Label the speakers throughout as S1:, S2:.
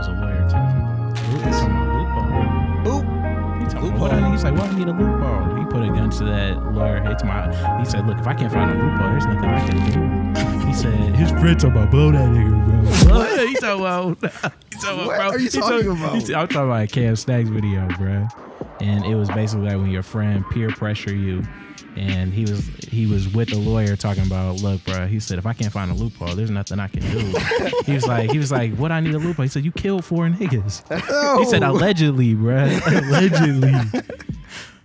S1: was a lawyer talking about? He's talking about loophole. He's like, well, I need a loophole. He put a gun to that lawyer. He said, look, if I can't find a loophole, there's nothing I can do. He said, his friend talking about blow that nigga, bro. What? He talking about,
S2: what are you talking about?
S1: I'm talking about a Cam Snacks video, bro. And it was basically like when your friend peer pressure you. And he was with the lawyer talking about, look, bro. He said, if I can't find a loophole, there's nothing I can do. he was like, what I need a loophole? He said, you killed 4 niggas. Oh. He said, allegedly, bro, allegedly.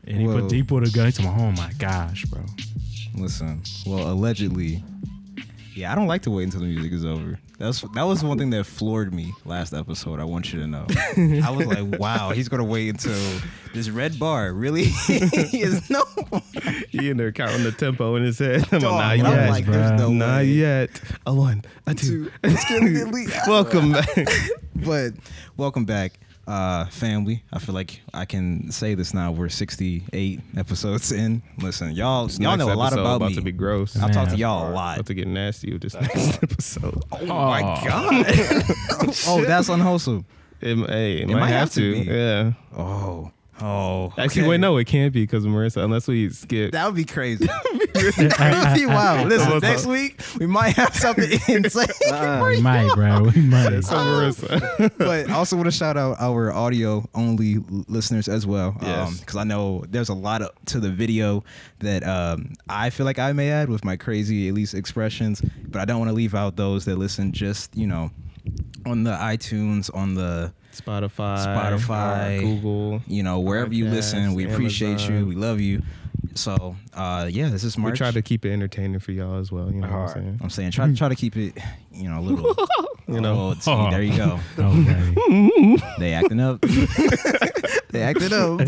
S1: And he put a gun to my. Oh my gosh, bro.
S2: Listen, well, allegedly. Yeah, I don't like to wait until the music is over. That was one thing that floored me last episode. I want you to know. I was like, wow, he's gonna wait until this red bar really is no.
S3: He in there counting the tempo in his head.
S2: Not yet,
S3: like, not yet. A 1, a 2. Welcome back.
S2: But welcome back, family. I feel like I can say this now. We're 68 episodes in. Listen, y'all know a lot about me.
S3: To be gross.
S2: I'll talk to y'all a lot.
S3: About to get nasty with this next episode.
S2: Oh my god. Oh, that's unwholesome.
S3: It might have to. Yeah.
S2: Oh.
S3: Actually, wait, no, it can't be because of Marissa, unless we skip.
S2: That would be crazy. Crazy. Wow. Listen, next week we might have something insane.
S1: We might, bro. We might.
S3: So Marissa.
S2: But I also want to shout out our audio only listeners as well.
S3: Yes.
S2: Because I know there's a lot to the video that I feel like I may add with my crazy Elise expressions, but I don't want to leave out those that listen just, on the iTunes, on the Spotify,
S3: Google,
S2: wherever you listen. We appreciate you. We love you. So, this is March.
S3: We try to keep it entertaining for y'all as well. You know what
S2: I'm saying? Try to keep it, a little. There you go.
S1: Okay.
S2: They acting up.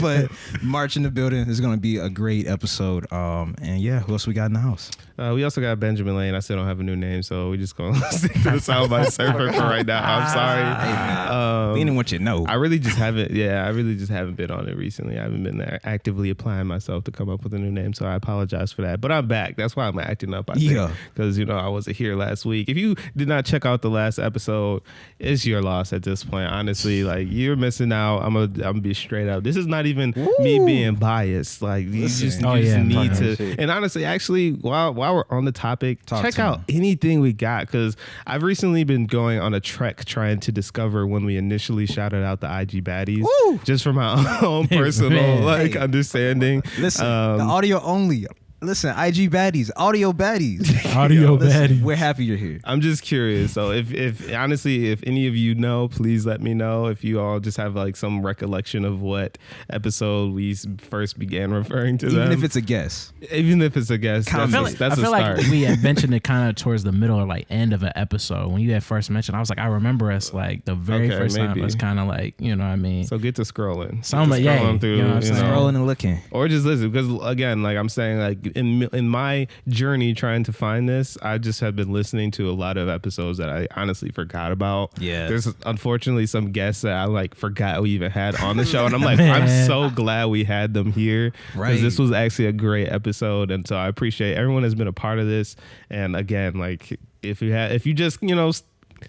S2: But March in the building is going to be a great episode. Who else we got in the house?
S3: We also got Benjamin Lane. I still don't have a new name, so we just going to stick to the soundbite server for right now. I'm sorry.
S2: Hey, man. Meaning what you know.
S3: I really just haven't been on it recently. I haven't been there actively applying myself to come up with a new name, so I apologize for that. But I'm back. That's why I'm acting up, I think. Because, I wasn't here last week. If you did not check out the last episode, it's your loss at this point. Honestly, like, you're missing out. I'm gonna be straight up. This is not even me being biased. Like, you just need to. And honestly, actually, while we're on the topic, check out anything we got, because I've recently been going on a trek trying to discover when we initially shouted out the IG baddies, just from my own personal understanding.
S2: Listen, the audio only. Listen, IG baddies, audio baddies.
S1: Baddies.
S2: We're happy you're here.
S3: I'm just curious. So if honestly, if any of you know, please let me know. If you all just have like some recollection of what episode we first began referring to them.
S2: Even if it's a guess.
S3: I feel
S1: like we had mentioned it kind of towards the middle or like end of an episode. When you had first mentioned, I was like, I remember us like the very first time. It was kind of like, you know what I mean?
S3: So get to scrolling.
S2: Scrolling and looking.
S3: Or just listen, because again, like I'm saying, like in my journey trying to find this, I just have been listening to a lot of episodes that I honestly forgot about.
S2: Yeah.
S3: There's unfortunately some guests that I like forgot we even had on the show. And I'm like, I'm so glad we had them here. Right. Because this was actually a great episode. And so I appreciate everyone has been a part of this. And again, like if you just,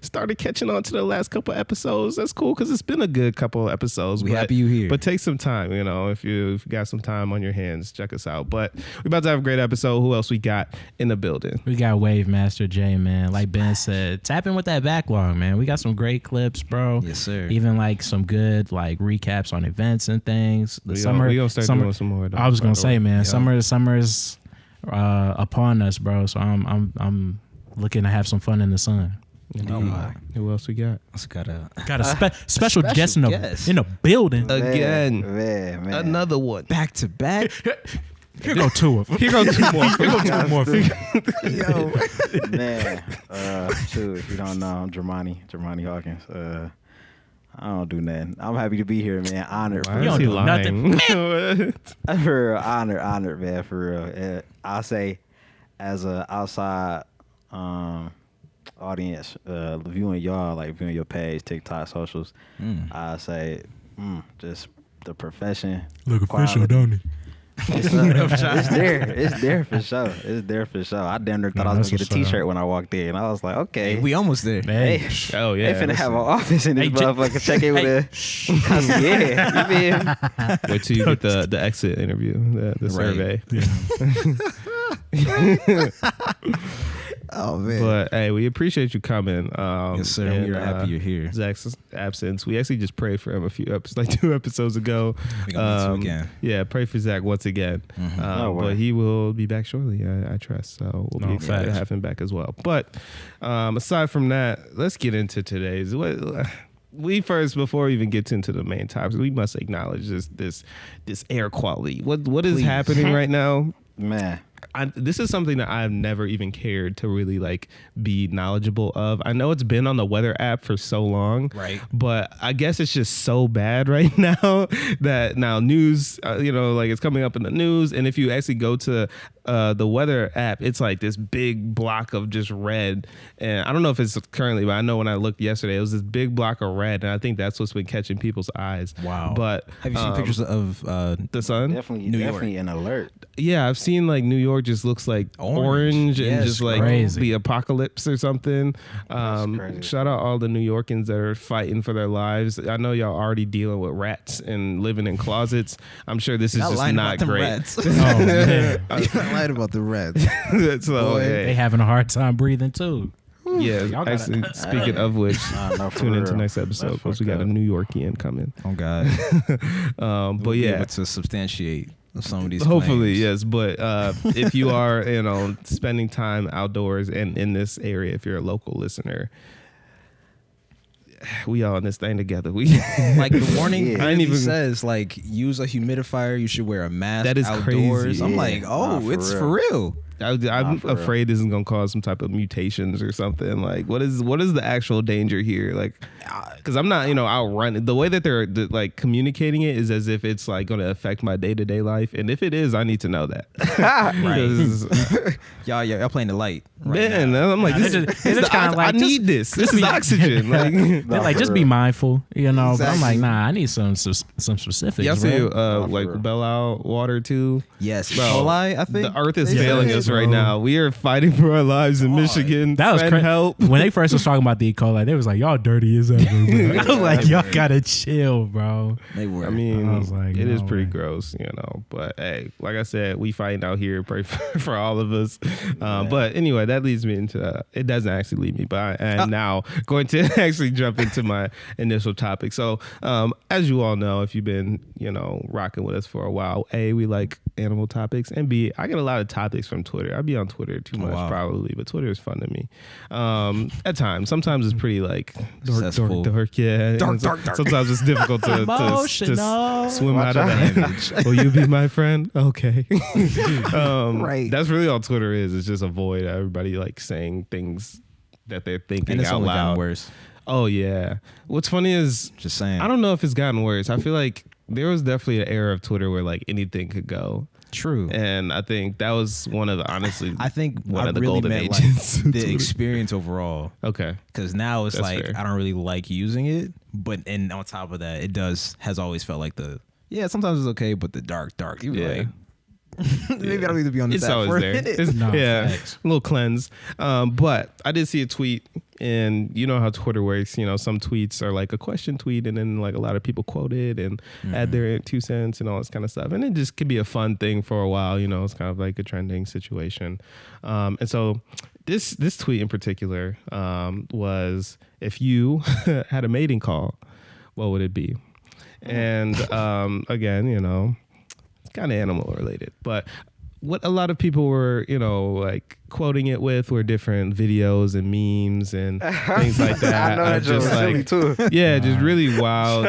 S3: started catching on to the last couple episodes, that's cool, because it's been a good couple episodes.
S2: We happy you here.
S3: But take some time, if you got some time on your hands, check us out. But we're about to have a great episode. Who else we got in the building?
S1: We got Wave Master J, man. Like Ben said, tap in with that backlog, man. We got some great clips, bro.
S2: Yes, sir.
S1: Even like some good like recaps on events and things.
S3: We gonna start doing some more. Though,
S1: I was gonna say, man, summer's upon us, bro. So I'm looking to have some fun in the sun.
S3: Oh my. Who else we got?
S2: Got
S1: a special guest in the building.
S3: Again.
S2: Man.
S3: Another one.
S2: Back to back.
S1: Here go two of them. Here go two more.
S4: Yo. Man. Shoot, if you don't know, I'm Jermani Hawkins. I don't do nothing. I'm happy to be here, man. Honored.
S3: Why is he lying?
S4: Honored, man, for real. I'll say, as an outside audience, viewing y'all, like viewing your page, TikTok, socials, I say, just the profession.
S1: Look official, don't it?
S4: It's there. It's there for sure. It's there for sure. I damn near thought I was gonna get a T-shirt when I walked in. I was like, okay,
S2: we almost there.
S4: Hey,
S3: oh yeah,
S4: they finna have an office in this motherfucker. Check in with yeah, you mean?
S3: Wait till you get the exit interview, the survey.
S1: Yeah.
S2: Oh man!
S3: But hey, we appreciate you coming.
S2: Yes, sir. We're happy you're here.
S3: Zach's absence. We actually just prayed for him a few like 2 episodes ago.
S2: Again.
S3: Yeah, pray for Zach once again.
S2: Mm-hmm.
S3: But he will be back shortly. I trust. So we'll be excited to have him back as well. But aside from that, let's get into today's. We first, before we even get into the main topics, we must acknowledge this air quality. What is happening right now,
S4: man?
S3: This is something that I've never even cared to really like be knowledgeable of. I know it's been on the weather app for so long,
S2: right?
S3: But I guess it's just so bad right now that now news, like it's coming up in the news. And if you actually go to the weather app, it's like this big block of just red. And I don't know if it's currently, but I know when I looked yesterday, it was this big block of red. And I think that's what's been catching people's eyes.
S2: Wow.
S3: But
S2: have you seen pictures of
S3: the sun?
S4: Definitely an alert.
S3: Yeah, I've seen like New York just looks like orange and just like the apocalypse or something. Shout out all the New Yorkers that are fighting for their lives. I know y'all already dealing with rats and living in closets. I'm sure this is just not great.
S2: Oh man, I lied about the rats.
S3: So
S1: they having a hard time breathing too.
S3: Yeah, actually, speaking of which, tune into next episode because we got a New Yorkian coming.
S2: Oh God.
S3: But yeah,
S2: able to substantiate some of these
S3: hopefully
S2: claims.
S3: Yes, but if you are spending time outdoors and in this area, if you're a local listener, we all in this thing together. We
S2: like the warning says like use a humidifier, you should wear a mask.
S3: That is
S2: outdoors.
S3: crazy.
S2: I'm like, it's for real.
S3: I'm afraid this is gonna cause some type of mutations or something. Like, what is the actual danger here? Like, because I'm not, out running. The way that they're like communicating it is as if it's like gonna affect my day-to-day life, and if it is, I need to know that.
S2: Right. y'all playing the light. Right
S3: Man,
S2: now.
S3: I'm like, I need this. This is oxygen. Like,
S1: they're like, just be mindful,
S2: Exactly.
S1: But I'm like, nah, I need some specifics.
S3: Y'all see
S4: like
S3: Bell Out water too?
S2: Yes,
S3: Bro,
S2: Coli, I think
S3: the earth is failing us right now. We are fighting for our lives in Michigan.
S1: That was crazy.
S3: Help.
S1: When they first was talking about the E. coli, they was like, y'all dirty as ever. Bro. I was like, y'all gotta chill, bro.
S2: They were.
S3: I mean,
S1: I was like,
S3: it is pretty
S1: way.
S3: gross, But hey, like I said, we fighting out here. Pray for all of us. But anyway, that leads me into. It doesn't actually lead me, but I am now going to actually jump into my initial topic. So, as you all know, if you've been rocking with us for a while, A, we like animal topics, and B, I get a lot of topics from Twitter. I be on Twitter too much probably, but Twitter is fun to me. At times, sometimes it's pretty like dark, yeah.
S2: Dark.
S3: Sometimes it's difficult to swim out of that image. Will you be my friend? Okay.
S2: Right.
S3: That's really all Twitter is. It's just a void. Everybody like saying things that they're thinking
S2: And it's
S3: out
S2: only
S3: loud.
S2: gotten worse.
S3: Oh yeah. What's funny is
S2: Just saying.
S3: I don't know if it's gotten worse. I feel like there was definitely an era of Twitter where like anything could go.
S2: True.
S3: And I think that was one of the
S2: I think
S3: one
S2: I
S3: of the
S2: really
S3: golden
S2: meant
S3: ages.
S2: like the experience overall.
S3: Okay.
S2: Because now it's
S3: That's
S2: like
S3: fair.
S2: I don't really like using it, and on top of that, it has always felt like sometimes it's okay, but the dark. You be like, maybe I don't need to be on this
S3: It's
S2: app
S3: always
S2: for a
S3: there.
S2: minute.
S3: It's,
S1: No,
S3: yeah,
S1: facts.
S3: a little cleanse. But I did see a tweet, and you know how Twitter works. Some tweets are like a question tweet, and then like a lot of people quote it and add their 2 cents and all this kind of stuff. And it just could be a fun thing for a while. It's kind of like a trending situation. And so this tweet in particular was, if you had a mating call, what would it be? And again, it's kind of animal related, but what a lot of people were, like quoting it with were different videos and memes and things like that.
S4: I know that
S3: just
S4: was silly too.
S3: Yeah, just really wild,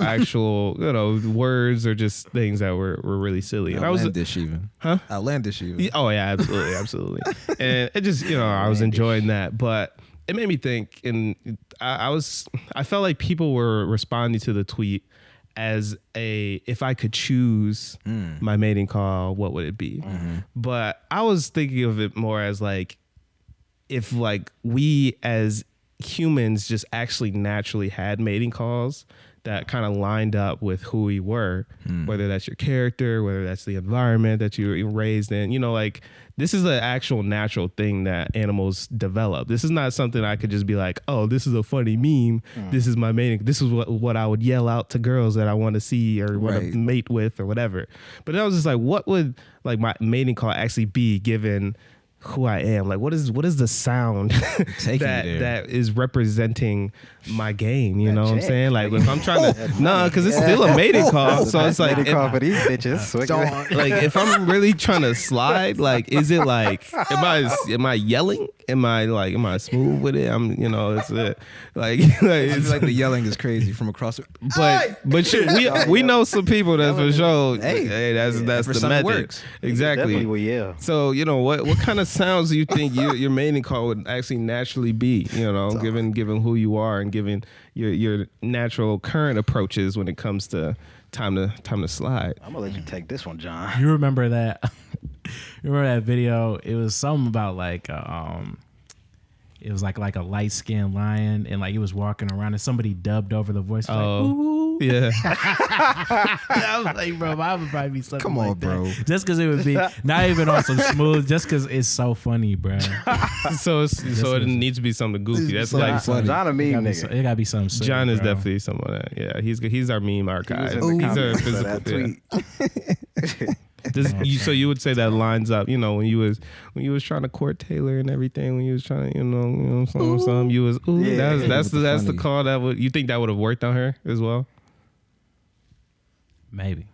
S3: actual, words or just things that were really silly. And
S2: Outlandish even.
S3: Huh?
S2: Outlandish even.
S3: Oh yeah, absolutely. And it just, I was enjoying that, but it made me think, and I felt like people were responding to the tweet as if I could choose my mating call, what would it be? But I was thinking of it more as like, if like we as humans just actually naturally had mating calls, that kind of lined up with who we were, whether that's your character, whether that's the environment that you were raised in. You know, like this is an actual natural thing that animals develop. This is not something I could just be like, oh, this is a funny meme. This is my mating. This is what I would yell out to girls that I want to see or want to mate with or whatever. But I was just like, what would like my mating call actually be given who I am? Like, what is the sound that is representing my game? You know what I'm saying? Like, if I'm trying to, because it's still a mating call. So it's like,
S4: mating call for these bitches.
S3: Like, if I'm really trying to slide, like, is it like, am I yelling? Am I smooth with it? It's
S2: it's like the yelling is crazy from across the,
S3: but shit, we know some people that for sure. Hey, that's the method.
S2: Works.
S3: Exactly.
S4: Definitely will yell.
S3: So what kind of sounds do you think your mating call would actually naturally be? Given who you are and given your natural current approaches when it comes to time to slide.
S4: I'm gonna let you take this one, John.
S1: You remember that? You remember that video? It was something about like it was like a light skinned lion, and like he was walking around, and somebody dubbed over the voice. Like, ooh.
S3: Yeah.
S1: I was like, bro, I would probably be something.
S2: Come on,
S1: like
S2: bro.
S1: That. Just because it would be not even on some smooth, just because it's so funny, bro.
S3: so it needs to be something goofy. That's like funny.
S4: John a meme nigga.
S1: It gotta be something. Silly,
S3: John is
S1: bro.
S3: definitely someone that. Yeah, he's our meme archive.
S4: He's
S3: our physical
S4: tweet.
S3: So you would say that lines up, when you was trying to court Taylor and everything, when you was trying to, some you was
S4: Yeah.
S3: that's the call that would you think that would have worked on her as well?
S1: Maybe.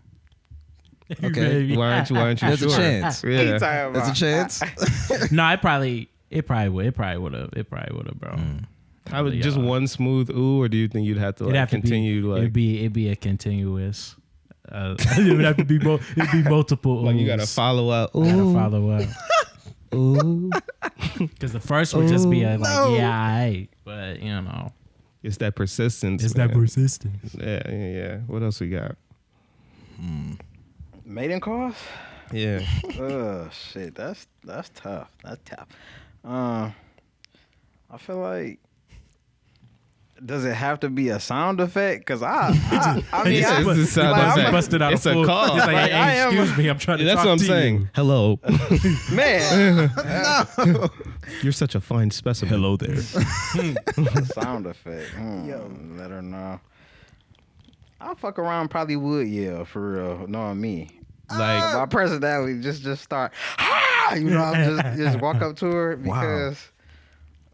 S2: Okay.
S1: Maybe.
S3: Why aren't you
S2: There's
S3: sure?
S2: a chance.
S3: Yeah.
S2: There's a chance.
S1: No, it probably would have, bro.
S3: I would just one smooth ooh, or do you think you'd have to continue
S1: it'd be a continuous. It would have to be it'd be multiple.
S3: Like you gotta follow up.
S1: Ooh. Gotta follow up. Ooh. Because the first would just be but
S3: it's that persistence.
S1: It's
S3: man.
S1: that persistence.
S3: Yeah. What else we got?
S4: Mating calls?
S3: Yeah.
S4: Oh shit, that's tough. That's tough. I feel like. Does it have to be a sound effect? Because I mean,
S3: it's a
S1: busted out.
S3: It's a call.
S1: It's like, hey, excuse me, I'm trying to.
S3: That's
S1: talk
S3: what I'm
S1: to
S3: saying.
S1: you.
S3: Hello,
S4: man.
S2: No.
S3: You're such a fine specimen.
S1: Hello there.
S4: Sound effect. Let her know. I'll fuck around. Probably would yell for real. Knowing me,
S3: Like
S4: my personality, just start. I'm just walk up to her because.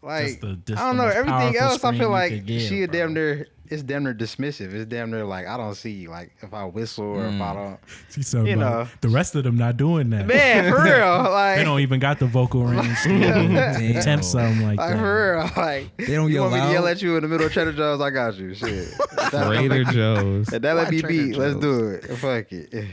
S4: Like
S1: just
S4: I don't know, everything else I feel like
S1: give,
S4: she damn near dismissive. It's damn near like I don't see like if I whistle or if I don't.
S1: She's so the rest of them not doing that.
S4: Man, for real, like
S1: they don't even got the vocal range to attempt something like that.
S4: For real, like
S2: they don't
S4: you
S2: yell
S4: want me to yell
S2: loud?
S4: at you in the middle of Trader Joe's? I got you. Shit,
S3: Trader Joe's.
S4: If that let me beat, let's do it. Fuck it.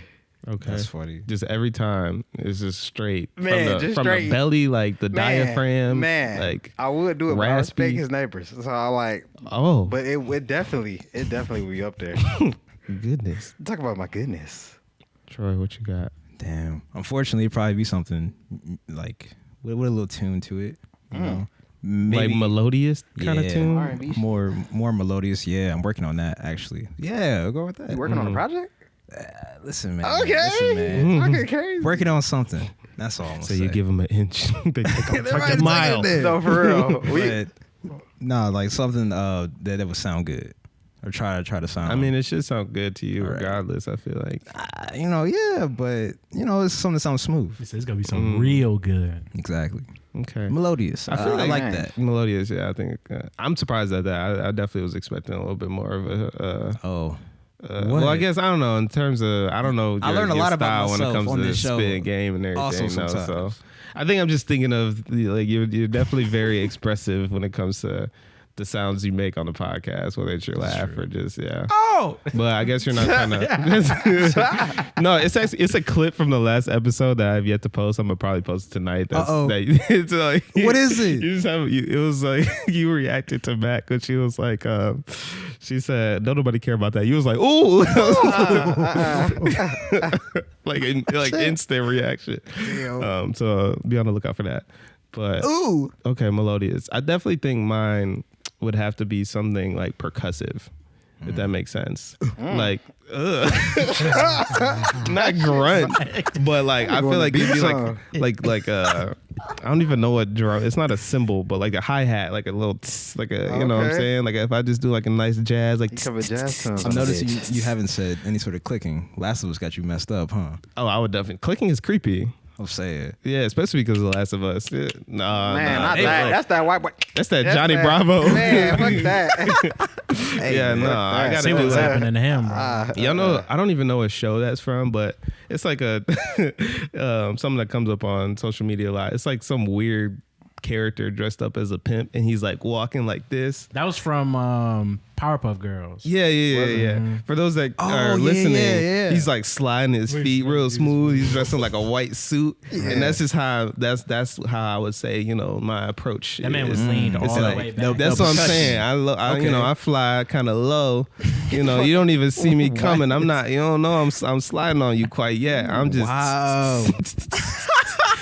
S3: Okay,
S2: that's funny.
S3: Just every time it's just straight
S4: Man,
S3: from the belly, like the diaphragm.
S4: Man,
S3: like
S4: I would do it, but I respect his neighbors, so I like.
S3: Oh,
S4: but it definitely will be up there.
S3: Goodness,
S4: Talk about my goodness.
S3: Troy, what you got?
S2: Damn. Unfortunately, it'd probably be something like with a little tune to it. You know, maybe,
S3: like melodious kind of tune.
S4: R&B.
S2: More melodious. Yeah, I'm working on that actually. Yeah, I'll go with that.
S4: You working on a project?
S2: Listen, man.
S4: Okay.
S2: Listen, man.
S4: Okay, crazy.
S2: Working on something. That's all I'm
S3: So
S2: saying.
S3: you give them an inch, they take a
S2: Right,
S3: fucking mile.
S4: No, for real.
S2: No, like something that would sound good, or try to sound.
S3: I mean, it should sound good to you,
S2: All right.
S3: regardless. I feel like
S2: yeah, but it's something that sounds smooth.
S1: It's gonna be something real good.
S2: Exactly.
S3: okay.
S2: Melodious.
S3: I feel
S2: I
S3: like
S2: like
S4: nice.
S2: that.
S3: Melodious, yeah. I think I'm surprised at that. I definitely was expecting a little bit more of a. Well, I guess I don't know. In terms of I don't know.
S2: I learned a lot about
S3: style when it
S2: myself
S3: comes
S2: on
S3: to
S2: this show.
S3: spit game and everything.
S2: Also
S3: though, so
S2: sometimes.
S3: I think I'm just thinking of like you're definitely very expressive when it comes to the sounds you make on the podcast, whether it's your laugh or just
S1: Oh,
S3: But I guess you're not trying to. No, it's a clip from the last episode that I've yet to post. I'm gonna probably post it tonight. It's like,
S2: What is it?
S3: You just it was like you reacted to Mac when she was like, she said, "Don't nobody care about that." You was like, "Ooh," like instant reaction. So be on the lookout for that. But
S2: Ooh.
S3: okay, melodious. I definitely think mine would have to be something like percussive. if that makes sense. Like, not grunt, but like I feel like it'd be like I don't even know what drum. It's not a cymbal, but like a hi hat, like a little like a you know what I'm saying. Like if I just do like a nice jazz, like
S2: I'm noticing you haven't said any sort of clicking. Last of Us got you messed up, huh?
S3: Oh, I would definitely clicking is creepy.
S2: I'm saying.
S3: Yeah, especially because of The Last of Us. Yeah.
S4: That's that white boy.
S3: That's that Johnny Bravo.
S4: Man, fuck that.
S3: Yeah, no, I gotta
S1: see what's happening to him.
S3: Y'all know, I don't even know what show that's from, but it's like a something that comes up on social media a lot. It's like some weird character dressed up as a pimp, and he's like walking like this.
S1: That was from Powerpuff Girls.
S3: Yeah. For those that are listening, he's like sliding his feet real smooth. He's dressed in like a white suit, and that's just how that's how I would say, you know, my approach.
S1: That man was leaned all the way back.
S3: That's what I'm saying. You know, I fly kind of low. You know, you don't even see me coming. I'm not. You don't know I'm sliding on you quite yet. I'm just.
S2: Wow.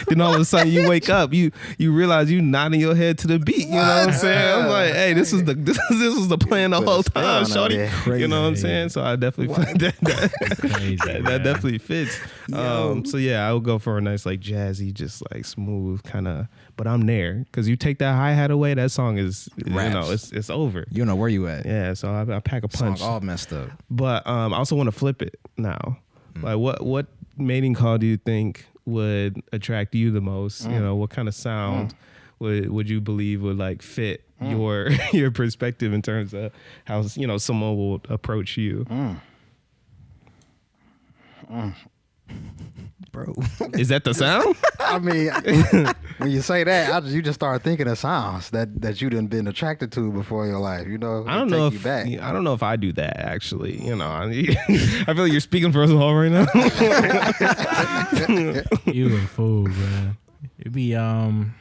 S3: Then all of a sudden you wake up, you realize you nodding your head to the beat. You know what I'm saying? I'm like, hey, this was the plan the whole time, shorty. You know what I'm saying? So I definitely that definitely fits. So yeah, I would go for a nice like jazzy, just like smooth kind of. But I'm there because you take that hi hat away, that song is you know it's over.
S2: You don't know where you at.
S3: Yeah, so I pack a punch.
S2: Song all messed up.
S3: But I also want to flip it now. Like what mating call do you think would attract you the most? You know, what kind of sound would you believe would like fit your perspective in terms of how, you know, someone will approach you?
S2: Bro,
S3: is that the sound?
S4: I mean, when you say that, you just start thinking of sounds that you done been attracted to before in your life. You know,
S3: I don't know if I do that actually. You know, I feel like you're speaking for us all right now.
S1: You a fool, bro. It'd be I'm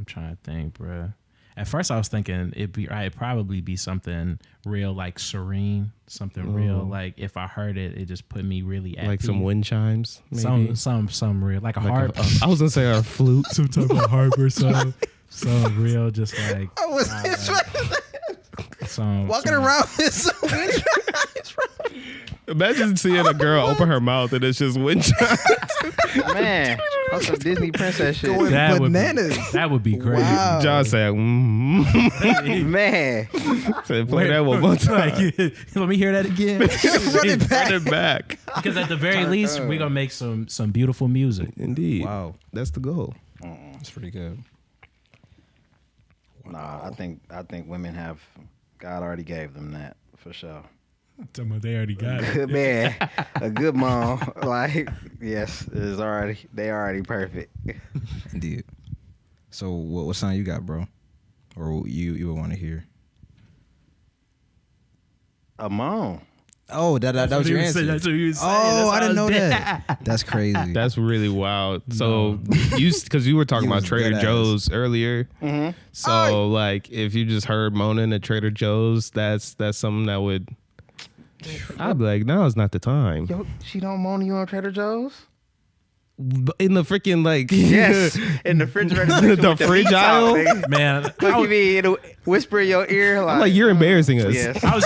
S1: trying to think, bro. At first, I was thinking it'd probably be something real, like serene, something real. Like if I heard it, it just put me really at
S3: like
S1: peace.
S3: some wind chimes, maybe?
S1: some real, like a harp.
S3: I was gonna say a flute,
S1: some type of harp or something. Some real, just like
S2: I was walking
S1: some,
S2: around with some wind chimes.
S3: Imagine seeing a girl open her mouth and it's just wind chimes.
S4: Man, that's some Disney princess shit.
S2: Going bananas.
S1: That would be great.
S2: Wow.
S3: John said,
S4: Man.
S3: Said, play that one more time.
S1: Like, let me hear that again.
S3: Run it back.
S1: Because at the very least, we're gonna make some beautiful music.
S3: Indeed.
S2: Wow.
S3: That's the goal.
S2: That's pretty good.
S4: Nah, I think women have, God already gave them that for sure.
S1: They already got it.
S4: Good man, a good mom. Like, yes, they already perfect.
S2: Indeed. So what sound you got, bro? Or you would want to hear?
S4: A mom.
S2: Oh, that was your answer.
S1: That's what you was saying.
S2: Oh, I didn't know that. That's crazy.
S3: That's really wild. So because you were talking about Trader Joe's earlier.
S4: Mm-hmm.
S3: So like if you just heard moaning at Trader Joe's, that's something that would. I'd be like, now is not the time.
S4: Yo, she don't moan you on Trader Joe's?
S3: In the freaking like
S4: Yes, in the refrigerator.
S3: the fridge aisle,
S1: Man,
S4: Like you mean whisper in your ear
S3: like you're embarrassing us.
S4: Yes.
S1: how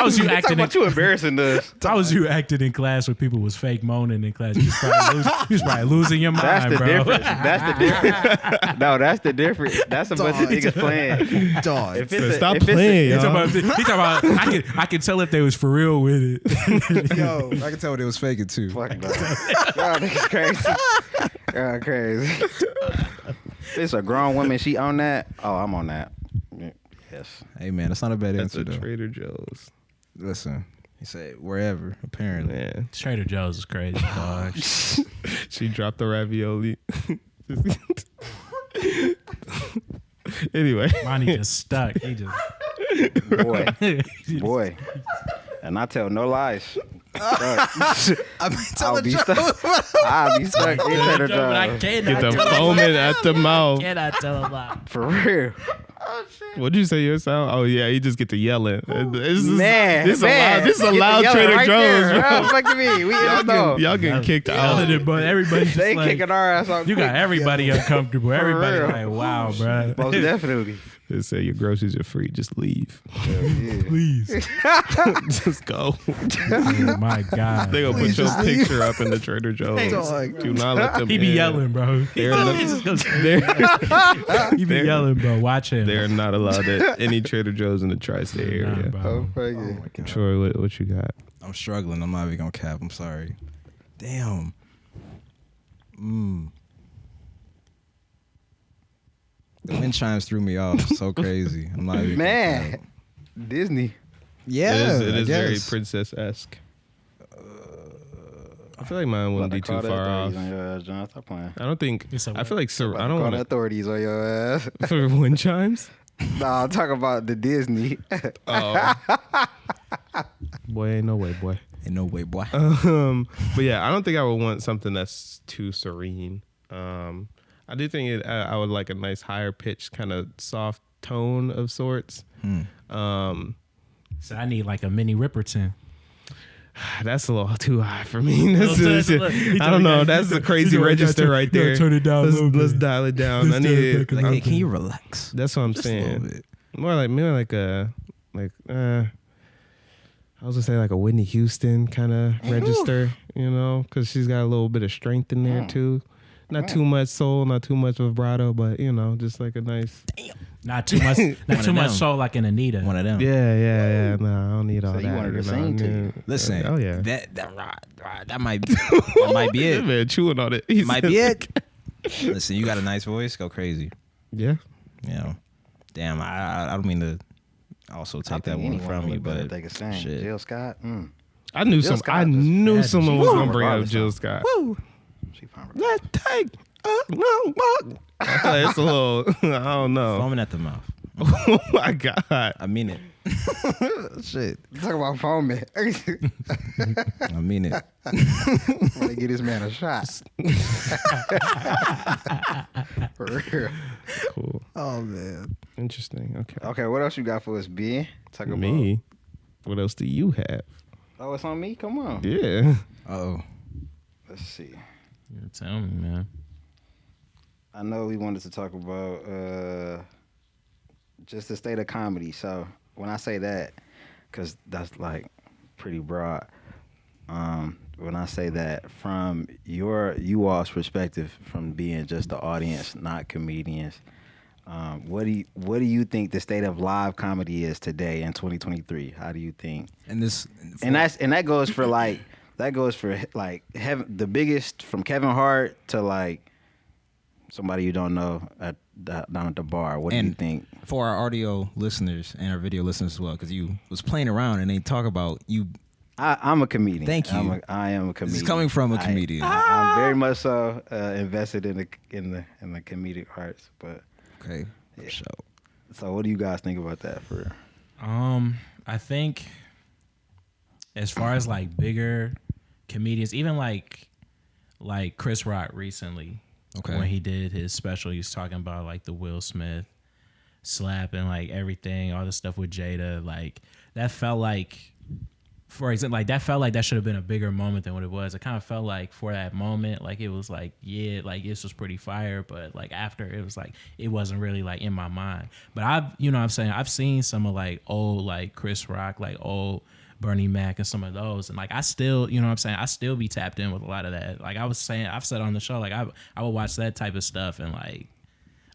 S1: was you acting?
S4: You embarrassing us.
S1: How was you acting in class when people was fake moaning in class? You was probably losing your mind,
S4: That's the
S1: bro.
S4: difference. That's the difference. No, that's the difference. That's a bunch of niggas playing.
S2: Dog.
S4: If it's
S3: Stop playing,
S1: He
S3: y'all.
S1: talking about I can tell if they was for real with it.
S2: Yo, I can tell they was faking too.
S4: Fuck no. Y'all niggas crazy. Y'all crazy. If it's a grown woman, she on that. Oh, I'm on that. Yes.
S2: Hey man, that's not a bad
S3: That's
S2: answer
S3: a
S2: though.
S3: Trader Joe's.
S2: Listen, he said wherever apparently.
S3: Man,
S1: Trader Joe's is crazy, dog.
S3: she dropped the ravioli. Anyway,
S1: Monty just stuck. He just
S4: Boy. And I tell no lies.
S2: I've been telling
S4: be
S2: Joe.
S4: I'll be stuck in Trader
S1: but I
S4: Joe's.
S1: cannot
S3: get the
S1: tell a
S3: foaming
S1: lie.
S3: at the mouth.
S1: Cannot tell a lie.
S4: For real.
S3: What'd you say your sound? Oh yeah, you just get to yelling. This is a
S4: Get
S3: loud
S4: the yelling
S3: Trader
S4: right
S3: Joe's,
S4: there.
S3: bro.
S4: How the fuck you mean? We in the store.
S3: Y'all getting kicked out.
S1: Yelling it, but everybody's just
S4: They
S1: like,
S4: kicking our ass off.
S1: you got everybody uncomfortable. Everybody
S4: real.
S1: like, wow, bro.
S4: Most definitely.
S3: They say your groceries are free. Just leave.
S4: Yeah.
S1: Please.
S3: Just go.
S1: Oh my God.
S3: They gonna put your picture up in the Trader Joe's. Do not let them.
S1: He be
S3: in.
S1: yelling, bro.
S3: They're
S1: He be yelling, bro. Watch him.
S3: They're not allowed at any Trader Joe's in the tri-state area.
S1: Bro.
S3: Troy, what you got?
S2: I'm struggling. I'm not even gonna cap. I'm sorry. Damn. The wind chimes threw me off so crazy. I'm not even
S4: Man, Disney.
S2: Yeah,
S3: it is
S2: I
S3: very
S2: guess.
S3: princess-esque. I feel like mine wouldn't be too far off.
S4: John, stop playing.
S3: I don't think.
S1: It's a
S3: I feel like I don't
S4: Call
S3: want
S4: the authorities on your ass.
S3: for wind chimes.
S4: Nah, I'm talking about the Disney.
S3: Oh, boy, ain't no way, boy.
S2: Ain't no way, boy.
S3: But yeah, I don't think I would want something that's too serene. I do think I would like a nice higher pitched kind of soft tone of sorts.
S1: So I need like a mini Ripperton.
S3: That's a little too high for me. This is,
S1: Look,
S3: I don't know. That's a crazy register right there.
S1: Turn it down a little bit.
S3: Let's dial it down. I need.
S2: Like, hey, can you relax?
S3: That's what I'm
S2: Just a little
S3: saying.
S2: bit.
S3: More like I was gonna say like a Whitney Houston kind of register, because she's got a little bit of strength in there too. Not too much soul, not too much vibrato, but just like a nice.
S1: Not too much soul like an Anita.
S2: One of them.
S3: Yeah. No, I don't need all that.
S4: you wanted to sing to you.
S2: Listen.
S3: Oh yeah.
S2: That might be it.
S3: Man, chewing on it.
S2: Might be it. Listen, you got a nice voice. Go crazy.
S3: Yeah.
S2: Damn. I don't mean to also take that one from you, but
S4: they could sing.
S2: shit.
S4: Jill Scott.
S3: I knew
S4: Jill
S3: I
S4: Scott
S3: knew
S1: just-
S3: someone was gonna
S4: Woo!
S3: bring up Jill Scott.
S2: Woo.
S4: She fine.
S3: Let's take no walk. It's a little. I don't know.
S2: Foaming at the mouth.
S3: Oh my god.
S2: I mean it. Shit.
S4: Talk about foaming.
S2: I mean it.
S4: When they get this man a shot. For real.
S3: Cool.
S2: Oh man.
S3: Interesting. Okay.
S4: Okay, what else you got for us, B? Talk about
S3: Me. What else do you have?
S4: Oh, it's on me? Come on.
S3: Yeah.
S2: Oh.
S4: Let's see.
S1: You tell me, man.
S4: I know we wanted to talk about just the state of comedy. So when I say that, because that's like pretty broad. When I say that, from you all's perspective, from being just the audience, not comedians, what do you think the state of live comedy is today in 2023? How do you think?
S2: And
S4: that goes for like the biggest, from Kevin Hart to like somebody you don't know down at the bar. What do you think?
S2: For our audio listeners and our video listeners as well, because you was playing around and they talk about you.
S4: I'm a comedian.
S2: Thank you.
S4: I am a comedian.
S2: This is coming from a comedian.
S4: I'm very much so invested in the comedic arts. But
S2: Okay. For sure.
S4: so what do you guys think about that? For
S1: I think as far as like bigger comedians, even like Chris Rock recently,
S2: Okay.
S1: when he did his special, he was talking about like the Will Smith slap and like everything, all the stuff with Jada, like that felt like, for example, like that felt like that should have been a bigger moment than what it was. It kind of felt like for that moment, like it was like, yeah, like this was pretty fire, but like after it was like, it wasn't really like in my mind. But I've seen some of like old like Chris Rock, like old Bernie Mac and some of those, and like I still, I still be tapped in with a lot of that. Like I've said on the show, like I would watch that type of stuff and like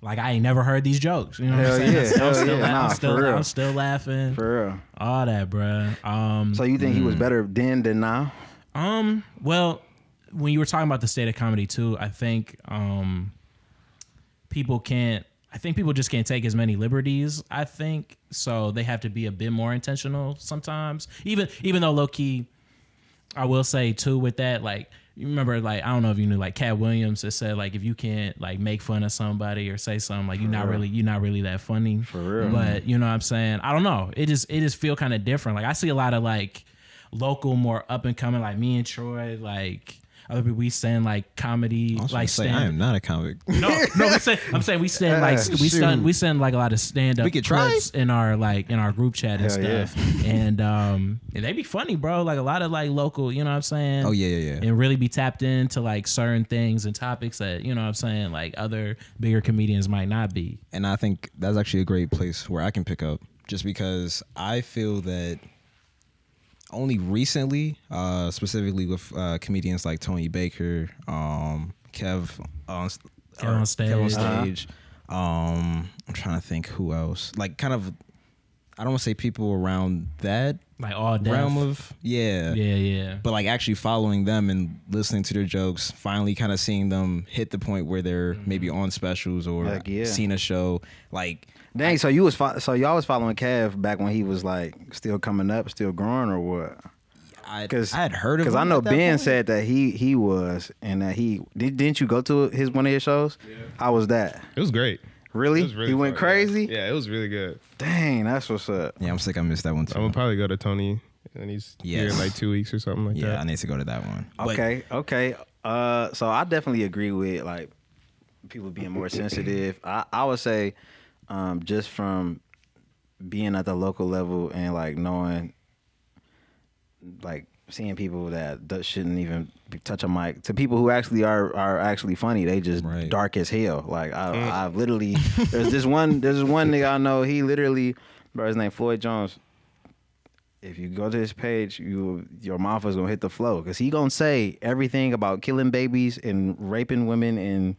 S1: I ain't never heard these jokes. You know what I'm saying? I'm still laughing.
S4: For real.
S1: All that, bruh.
S4: So you think he was better then than now?
S1: Well, when you were talking about the state of comedy too, I think people just can't take as many liberties, I think. So they have to be a bit more intentional sometimes. Even though low key, I will say too with that, like, you remember, like, I don't know if you knew, like Cat Williams that said, like, if you can't like make fun of somebody or say something, like you're not really that funny. For real. But you know what I'm saying? I don't know. It just feel kind of different. Like I see a lot of like local, more up and coming, like me and Troy, like other people. We send like comedy,
S2: I was
S1: like
S2: say, I am not a comic.
S1: No, I'm saying we send like we send like a lot of stand up clips in our group chat and stuff, and they be funny, bro. Like a lot of like local, you know what I'm saying?
S2: Oh yeah.
S1: And really be tapped into like certain things and topics that, you know what I'm saying, like other bigger comedians might not be.
S2: And I think that's actually a great place where I can pick up, just because I feel that only recently, specifically with comedians like Tony Baker, Kev on stage. I'm trying to think who else. Like kind of, I don't want to say people around that
S1: like all
S2: realm of
S1: yeah.
S2: But like actually following them and listening to their jokes, finally kind of seeing them hit the point where they're maybe on specials or seen a show. Like,
S4: dang, so y'all was following Kev back when he was like still coming up, still growing, or what?
S2: I had heard of him.
S4: Because I know Ben said that he was, and that didn't you go to one of his shows? Yeah. How was that?
S3: It was great.
S4: Really?
S3: It was really
S4: he went
S3: fun,
S4: crazy?
S3: Yeah, it was really good.
S4: Dang, that's what's up.
S2: Yeah, I'm sick I missed that one too.
S3: I'm gonna probably go to Tony, and he's here in like 2 weeks or something like that.
S2: Yeah, I need to go to that one.
S4: Okay. So I definitely agree with like people being more sensitive. I would say just from being at the local level and like knowing, like seeing people that shouldn't even touch a mic, to people who actually are actually funny, they just dark as hell. Like I've literally there's this one nigga I know, he literally, bro, his name Floyd Jones. If you go to his page, your mouth is gonna hit the floor, because he gonna say everything about killing babies and raping women and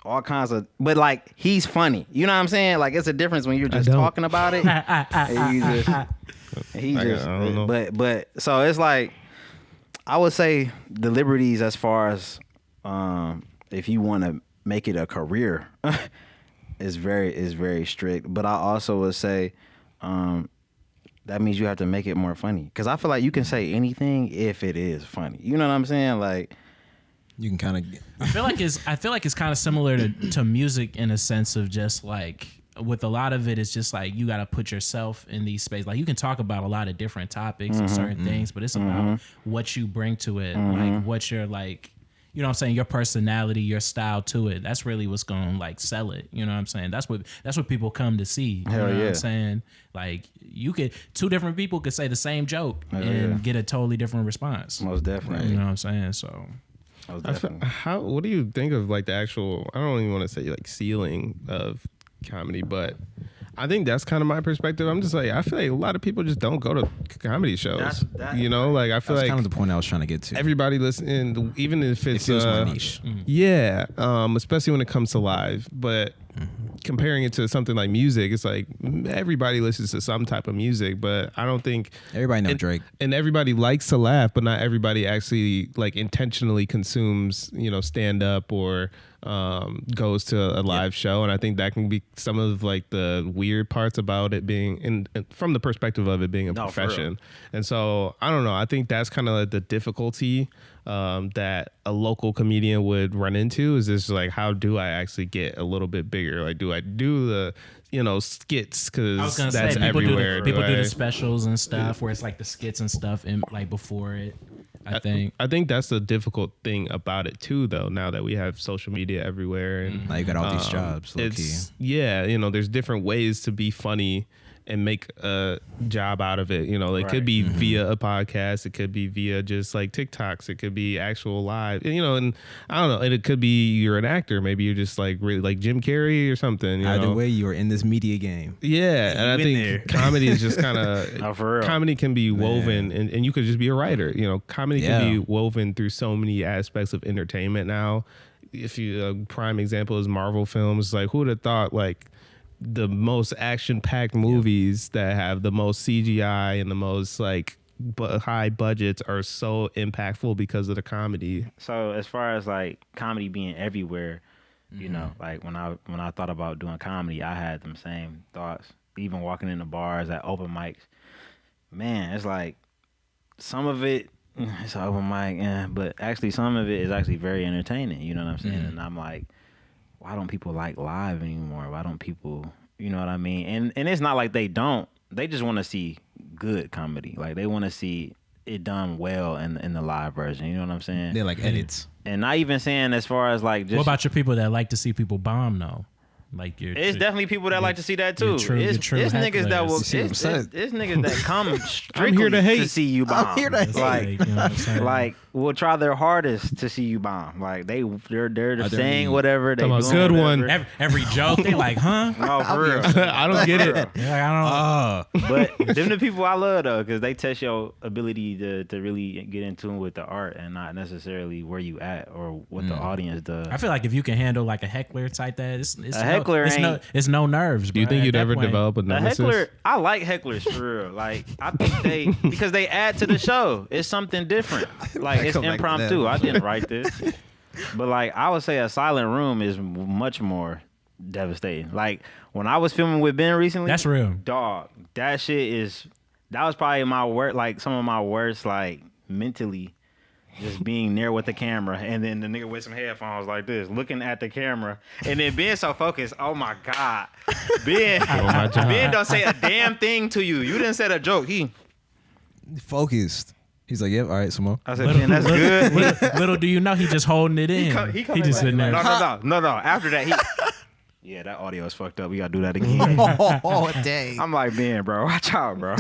S4: all kinds of, but like he's funny. You know what I'm saying? Like it's a difference when you're just talking about it. And you just, but so it's like, I would say the liberties as far as if you want to make it a career is very strict. But I also would say that means you have to make it more funny, because I feel like you can say anything if it is funny. You know what I'm saying? Like
S2: you can kind of.
S1: I feel like it's kind of similar to music in a sense of just like, with a lot of it, it's just like you got to put yourself in these spaces. Like you can talk about a lot of different topics and certain things, but it's about what you bring to it, like what you're like, you know what I'm saying, your personality, your style to it. That's really what's going to like sell it. You know what I'm saying? That's what people come to see. You know what I'm saying? Like two different people could say the same joke and get a totally different response.
S4: Most definitely.
S1: You know what I'm saying? So
S3: what do you think of like the actual, I don't even want to say like ceiling of comedy, but I think that's kind of my perspective. I'm just like, I feel like a lot of people just don't go to comedy shows. You know, like I feel like
S2: kind of the point I was trying to get to.
S3: Everybody listening, even if it
S2: feels more niche.
S3: Yeah, especially when it comes to live. But comparing it to something like music, it's like everybody listens to some type of music, but I don't think
S2: everybody knows Drake.
S3: And everybody likes to laugh, but not everybody actually like intentionally consumes, you know, stand up or goes to a live show. And I think that can be some of like the weird parts about it being from the perspective of it being a profession. And so I don't know, I think that's kind of like the difficulty that a local comedian would run into, is just like, how do I actually get a little bit bigger? Like, do I do the, you know, skits? Because that's everywhere.
S1: People do the specials and stuff where it's like the skits and stuff and like before it. I think
S3: that's the difficult thing about it too, though. Now that we have social media everywhere, and
S2: now you got all these jobs.
S3: You know, there's different ways to be funny and make a job out of it. You know, it could be via a podcast, it could be via just like TikToks, it could be actual live, you know, and I don't know, and it could be you're an actor, maybe you're just like really like Jim Carrey or something.
S2: Either way, you're in this media game.
S3: Yeah, and I think comedy is just kind of comedy can be woven, and you could just be a writer. You know, comedy can be woven through so many aspects of entertainment now. If you a prime example is Marvel films, like who would have thought like the most action-packed movies that have the most CGI and the most like high budgets are so impactful because of the comedy.
S4: So as far as like comedy being everywhere, you know, like when I thought about doing comedy, I had them same thoughts. Even walking in the bars at open mics, man, it's like some of it it's an open mic, but actually some of it is actually very entertaining. You know what I'm saying? And I'm like, why don't people like live anymore? Why don't people, you know what I mean? And it's not like they don't. They just want to see good comedy. Like they want to see it done well in the live version. You know what I'm saying?
S2: They're like edits.
S4: And not even saying as far as like just.
S1: What about your people that like to see people bomb though? Like
S4: it's definitely people that like to see that too. It's niggas that will. It's niggas that come strictly to see you bomb.
S2: I'm here to hate.
S4: Like will try their hardest to see you bomb. Like they're saying whatever they doing.
S3: Good one.
S1: Every joke they like, huh?
S4: No, for real.
S3: I don't get it.
S1: I don't.
S4: But them the people I love though, because they test your ability to really get in tune with the art and not necessarily where you at or what the audience does.
S1: I feel like if you can handle like a heckler type that, it's
S4: it's
S1: no nerves.
S3: Do you think you'd ever develop a nemesis?
S4: Heckler, I like hecklers for real. Like I think because they add to the show. It's something different. Like it's impromptu. I didn't write this, but like I would say a silent room is much more devastating. Like when I was filming with Ben recently,
S1: that's real.
S4: Dog, that was probably my worst. Like some of my worst. Like mentally. Just being near with the camera, and then the nigga with some headphones like this, looking at the camera, and then being so focused. Oh my God, Ben don't say a damn thing to you. You didn't say a joke. He
S2: focused. He's like, yep, all right, Samo.
S4: I said, man, that's good.
S1: Little do you know, he just holding it in. He just sitting there.
S4: No. After that, yeah, that audio is fucked up. We gotta do that again.
S2: Oh, dang.
S4: I'm like, man, bro, watch out, bro.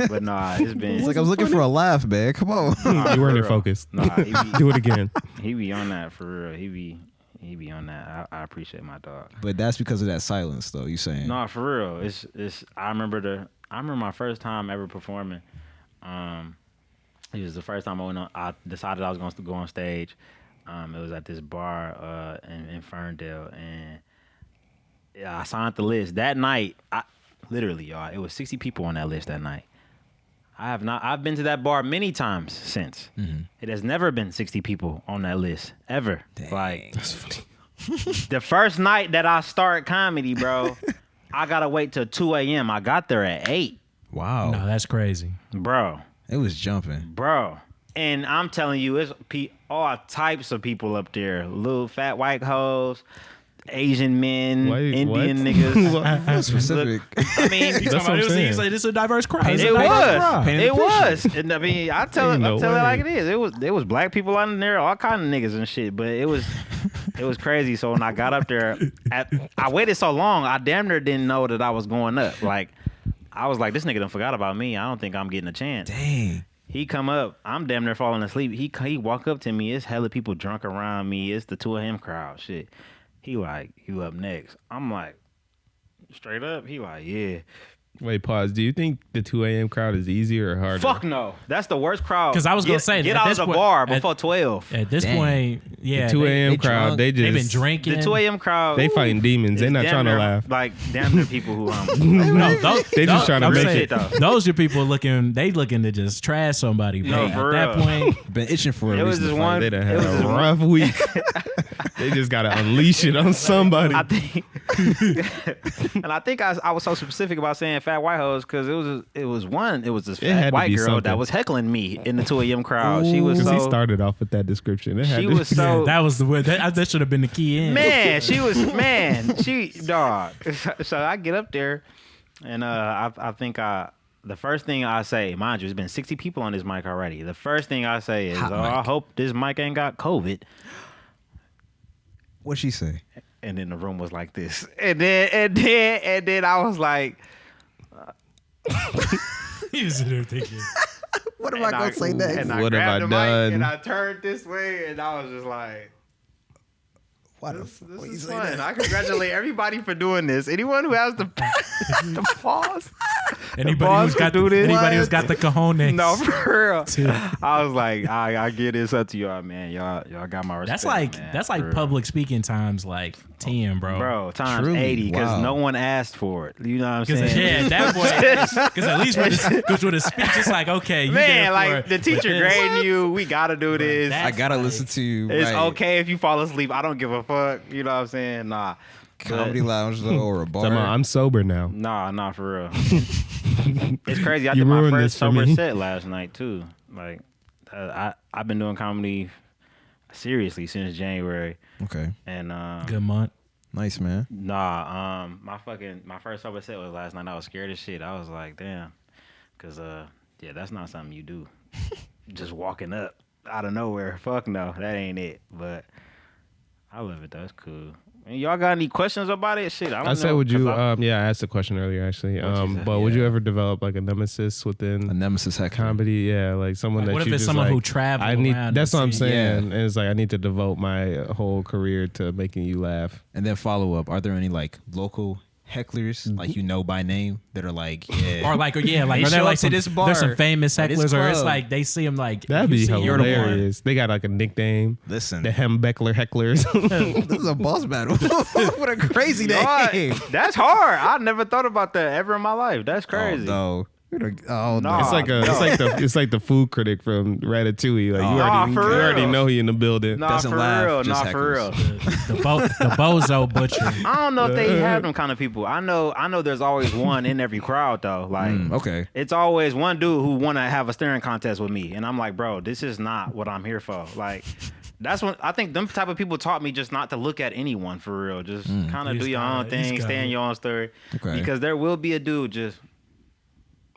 S4: But nah, it's been.
S2: It's like I was looking for a laugh, man. Come on.
S3: You weren't in focus.
S4: Nah,
S3: do it again.
S4: He be on that for real. He be on that. I appreciate my dog.
S2: But that's because of that silence, though. You saying?
S4: Nah, for real. It's. I remember my first time ever performing. It was the first time I decided I was going to go on stage. It was at this bar in Ferndale, and. Yeah, I signed the list that night. Literally, y'all, it was 60 people on that list that night. I've been to that bar many times since. Mm-hmm. It has never been 60 people on that list ever.
S2: Dang.
S4: Like that's funny. The first night that I start comedy, bro, I gotta wait till 2 a.m. I got there at 8.
S2: Wow.
S1: No, that's crazy,
S2: bro. It was jumping,
S4: bro. And I'm telling you, it's all types of people up there. Little fat white hoes. Asian men, Indian niggas.
S2: That's specific.
S4: I mean,
S1: that's what I'm saying. Like, this is a diverse crowd.
S4: It was. And I mean, I tell it like it is. There was black people on there, all kind of niggas and shit. But it was crazy. So when I got up there, I waited so long, I damn near didn't know that I was going up. Like, I was like, this nigga done forgot about me. I don't think I'm getting a chance.
S2: Dang.
S4: He come up, I'm damn near falling asleep. He walk up to me. It's hella people drunk around me. It's the two of him crowd. Shit. He like, you up next. I'm like, straight up. He like, yeah.
S3: Wait, pause. Do you think the 2 a.m. crowd is easier or harder?
S4: Fuck no. That's the worst crowd.
S1: Because I was going to say,
S4: get out of the bar before 12.
S1: At this point, yeah.
S3: The 2 a.m. crowd, they've
S1: been drinking.
S4: The 2 a.m. crowd.
S3: They fighting demons. They're not trying to laugh.
S4: Like, damn near people who
S3: they just trying to make it.
S1: Those are people looking to just trash somebody.
S4: No, for
S1: at that point,
S2: been itching for
S4: it was just one.
S3: They done had a rough week. They just got to unleash it on somebody.
S4: I think I was so specific about saying fat white hoes because it was this fat white girl that was heckling me in the 2 a.m. crowd. She was
S3: he started off with that description.
S1: That was the word. That should have been the key in.
S4: She dog. So I get up there, and I think the first thing I say, mind you, there's been 60 people on this mic already. The first thing I say is, I hope this mic ain't got COVID.
S2: What'd she say?
S4: And then the room was like this. And then I was like,
S1: he was there thinking,
S2: what am I going to say next?
S4: And I grabbed the mic and I turned this way and I was just like, this is fun. I congratulate everybody for doing this. Anyone who has the pause.
S1: Anybody who's got the cojones.
S4: No, for real. I was like, I give this up to y'all, man. Y'all got my respect.
S1: That's like public speaking times like 10, bro.
S4: Bro, times 80 because no one asked for it. You know what I'm saying?
S1: Yeah, at that point, because at least with a speech, it's like, okay, you
S4: man, like the teacher grading you, we gotta do this.
S2: I gotta listen to you.
S4: It's okay if you fall asleep. I don't give a fuck. You know what I'm saying? Nah.
S2: Comedy lounge though, or a bar.
S3: I'm sober now.
S4: Nah, for real. It's crazy. I did my first sober set last night too. Like, I've been doing comedy seriously since January.
S2: Okay.
S4: And
S1: good month.
S2: Nice, man.
S4: Nah, my first sober set was last night. I was scared as shit. I was like, damn, because that's not something you do. just walking up out of nowhere. Fuck no, that ain't it. But I love it though. It's cool. And y'all got any questions about it? Shit, I don't know.
S3: I said, would you? I asked a question earlier actually. But would you ever develop like a nemesis within
S2: a nemesis heckler
S3: comedy? Yeah, like someone that
S1: what if
S3: you
S1: it's
S3: just
S1: someone
S3: like,
S1: who travels?
S3: I need. That's what I'm saying. And it's like I need to devote my whole career to making you laugh.
S2: And then follow up. Are there any like local hecklers like by name that are like
S1: or like are there like some, there's some famous hecklers or it's like they see them like
S3: that'd be hilarious. They got like a nickname.
S2: Listen,
S3: the Hembeckler hecklers.
S2: This is a boss battle. What a crazy name.
S4: That's hard. I never thought about that ever in my life. That's crazy.
S2: Oh, no.
S4: No.
S3: It's like the food critic from Ratatouille. Like you already know he in the building.
S4: Nah, for real.
S1: The bozo butcher.
S4: I don't know if they have them kind of people. I know there's always one in every crowd though. Like
S2: okay.
S4: It's always one dude who want to have a staring contest with me. And I'm like, bro, this is not what I'm here for. Like that's when I think them type of people taught me just not to look at anyone for real. Just kind of do your own thing, stay in your own story. Okay. Because there will be a dude just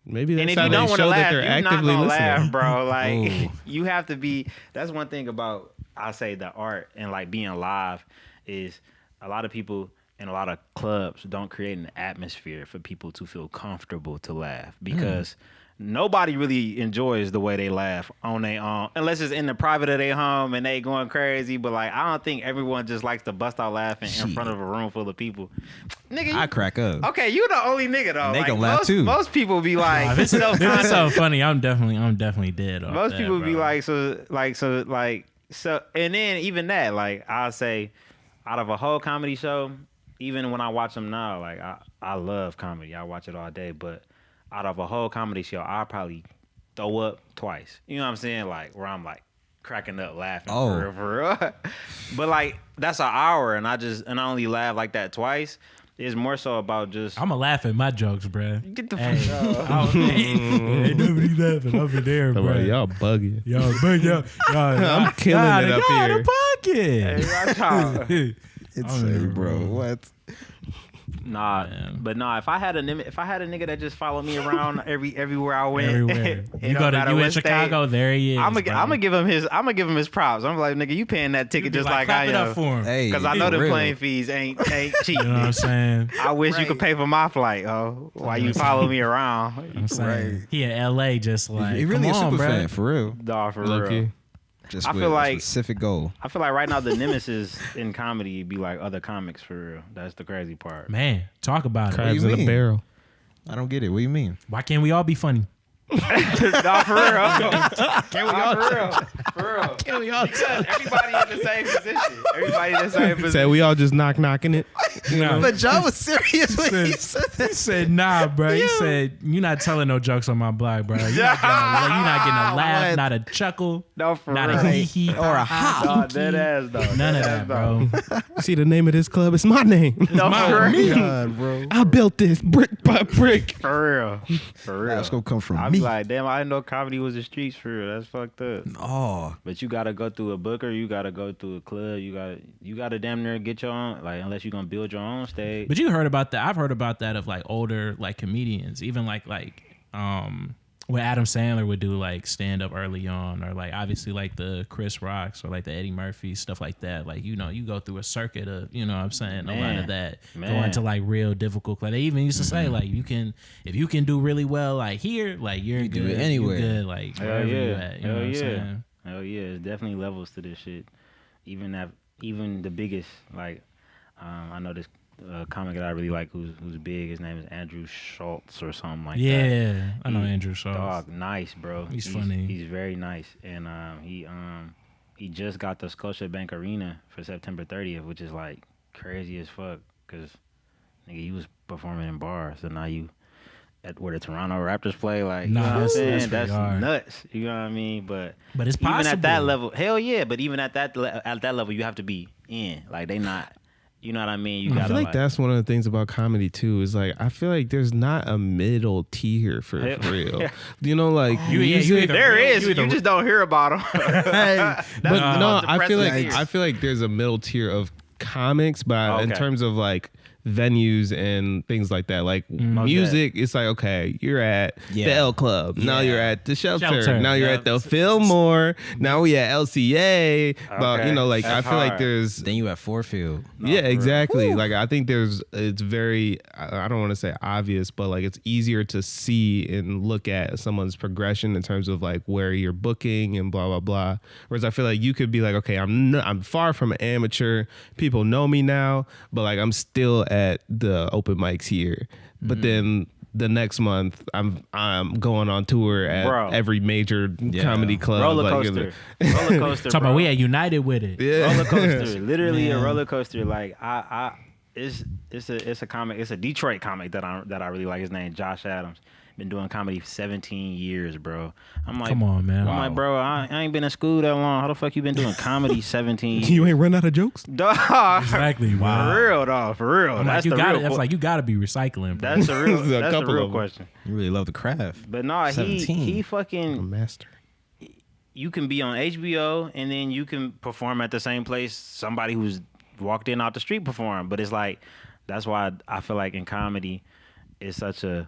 S3: maybe that's
S4: and if
S3: how
S4: you don't want to laugh,
S3: you're
S4: not
S3: actively
S4: gonna
S3: listening.
S4: laugh, bro. Like you have to be. That's one thing about I say the art and like being live is a lot of people in a lot of clubs don't create an atmosphere for people to feel comfortable to laugh because nobody really enjoys the way they laugh on their own unless it's in the private of their home and they going crazy. But like I don't think everyone just likes to bust out laughing in front of a room full of people. Nigga,
S2: I crack up.
S4: Okay, you the only nigga though.
S2: They
S4: like,
S2: gonna laugh too.
S4: Most people be like,
S1: this is so funny. I'm definitely dead.
S4: Most people be like, so, and then even that, like I'll say, out of a whole comedy show, even when I watch them now, like I love comedy. I watch it all day, but out of a whole comedy show, I'll probably throw up twice. You know what I'm saying? Like where I'm like cracking up laughing for real. But like that's an hour and I only laugh like that twice. It's more so about just
S1: I'ma laugh at my jokes, bro.
S4: Get the fuck out.
S1: Ain't nobody laughing over there, bro.
S3: Y'all bugging.
S1: Y'all bugging.
S3: I'm killing it up here.
S1: Pocket.
S2: It's bro. What?
S4: Nah, but if I had a nigga that just followed me around everywhere I went,
S1: everywhere. You in Chicago, there he is.
S4: I'm gonna give him his props. I'm like, nigga, you paying that ticket just like I am. Because I know the plane fees ain't cheap.
S1: You know what I'm saying?
S4: I wish you could pay for my flight, while you follow me around.
S1: I'm saying he in LA, just like
S2: he really
S1: come
S2: a
S1: on,
S2: super
S1: bro.
S2: fan for real.
S4: Nah, for
S3: Lucky.
S4: real.
S2: Just
S4: I
S2: with
S4: feel like
S2: a specific goal.
S4: I feel like right now the nemesis in comedy be like other comics for real. That's the crazy part.
S1: Man, talk about
S3: Crabs
S1: it.
S3: in a barrel.
S2: I don't get it. What do you mean?
S1: Why can't we all be funny?
S4: Nah, for real. Can we all? For real.
S1: Can we all?
S4: Because everybody in the same position.
S3: Said we all just knocking it.
S1: No.
S2: But John was serious when he said that.
S1: He said, nah, bro. He said, you're not telling no jokes on my block, bro. You're not getting a laugh, not a chuckle,
S4: No, for
S1: not
S4: real.
S1: a hee-hee,
S2: Or a ha.
S4: Nah, dead ass though.
S1: none of that, bro.
S3: See the name of this club? It's my name.
S4: No, for real.
S2: God, bro.
S3: I built this brick by brick.
S4: For real.
S2: That's gonna come from
S4: I
S2: me.
S4: be like, damn, I didn't know comedy was the streets for real. That's fucked up.
S2: Oh,
S4: But you gotta go through a booker, you gotta go through a club, you gotta damn near get your own, like unless you're gonna build your own stage.
S1: But you heard about that. I've heard about that of like older like comedians, even like when Adam Sandler would do like stand up early on, or like obviously like the Chris Rocks or like the Eddie Murphy, stuff like that. Like, you know, you go through a circuit of, you know what I'm saying, a lot of that going to like real difficult. Like they even used to say like if you can do really well like here, like you're good
S2: do it anywhere.
S1: You're good, like
S4: Hell
S1: wherever
S4: yeah.
S1: you at. You know what I'm saying?
S4: Hell yeah, it's definitely levels to this shit. Even the biggest, like I know this comic that I really like who's big. His name is Andrew Schultz or something like that.
S1: Yeah, I know Andrew Schultz.
S4: Dog, nice, bro.
S1: He's funny.
S4: He's very nice, and he just got the Scotiabank Arena for September 30th, which is like crazy as fuck. Cause nigga, you was performing in bars, so now you at where the Toronto Raptors play. Like,
S1: nah,
S4: you know what I'm saying?
S1: that's
S4: nuts. You know what I mean? But
S1: it's possible.
S4: Even at that level, hell yeah. But even at that level, you have to be in. Like they not. You know what I mean? You gotta,
S3: I feel like that's one of the things about comedy too. Is like I feel like there's not a middle tier for real. You know, like
S4: there is. You just don't hear about them.
S3: But no, I feel like there's a middle tier of comics, but in terms of like venues and things like that. Like music, it's like, okay, you're at the L Club. Now you're at the Shelter. Now you're at the Fillmore. Now we at LCA. But, you know, like, I feel like there's...
S2: Then you at Forefield.
S3: Yeah, exactly. Like, I think it's very, I don't want to say obvious, but like it's easier to see and look at someone's progression in terms of like where you're booking and blah, blah, blah. Whereas I feel like you could be like, okay, I'm far from an amateur. People know me now, but like I'm still at the open mics here. But then the next month I'm going on tour at every major comedy club.
S5: Roller coaster. Roller coaster.
S1: Talking about we are united with it.
S3: Yeah.
S5: Roller coaster. Literally a roller coaster. Like it's a comic. It's a Detroit comic that I really like. His name Josh Adams. Been doing comedy for 17 years, bro. I'm like,
S1: come on, man.
S5: I'm like, bro, I ain't been in school that long. How the fuck you been doing comedy 17 years?
S3: You ain't run out of jokes?
S5: Dog.
S1: Exactly, wow.
S5: For real, dog. For real.
S1: That's you gotta be recycling, bro.
S5: That's the real question.
S2: You really love the craft.
S5: But no, he fucking
S3: a master.
S5: You can be on HBO and then you can perform at the same place somebody who's walked in out the street perform. But it's like, that's why I feel like in comedy it's such a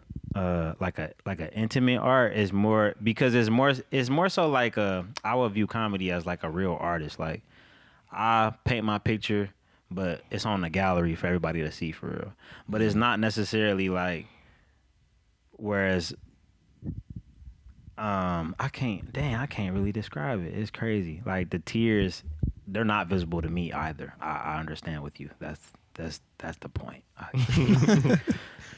S5: like an intimate art. Is more because it's more so like I would view comedy as like a real artist. Like I paint my picture, but it's on the gallery for everybody to see for real. But it's not necessarily like, whereas I can't really describe it. It's crazy. Like the tears, they're not visible to me either. I understand with you. That's the point.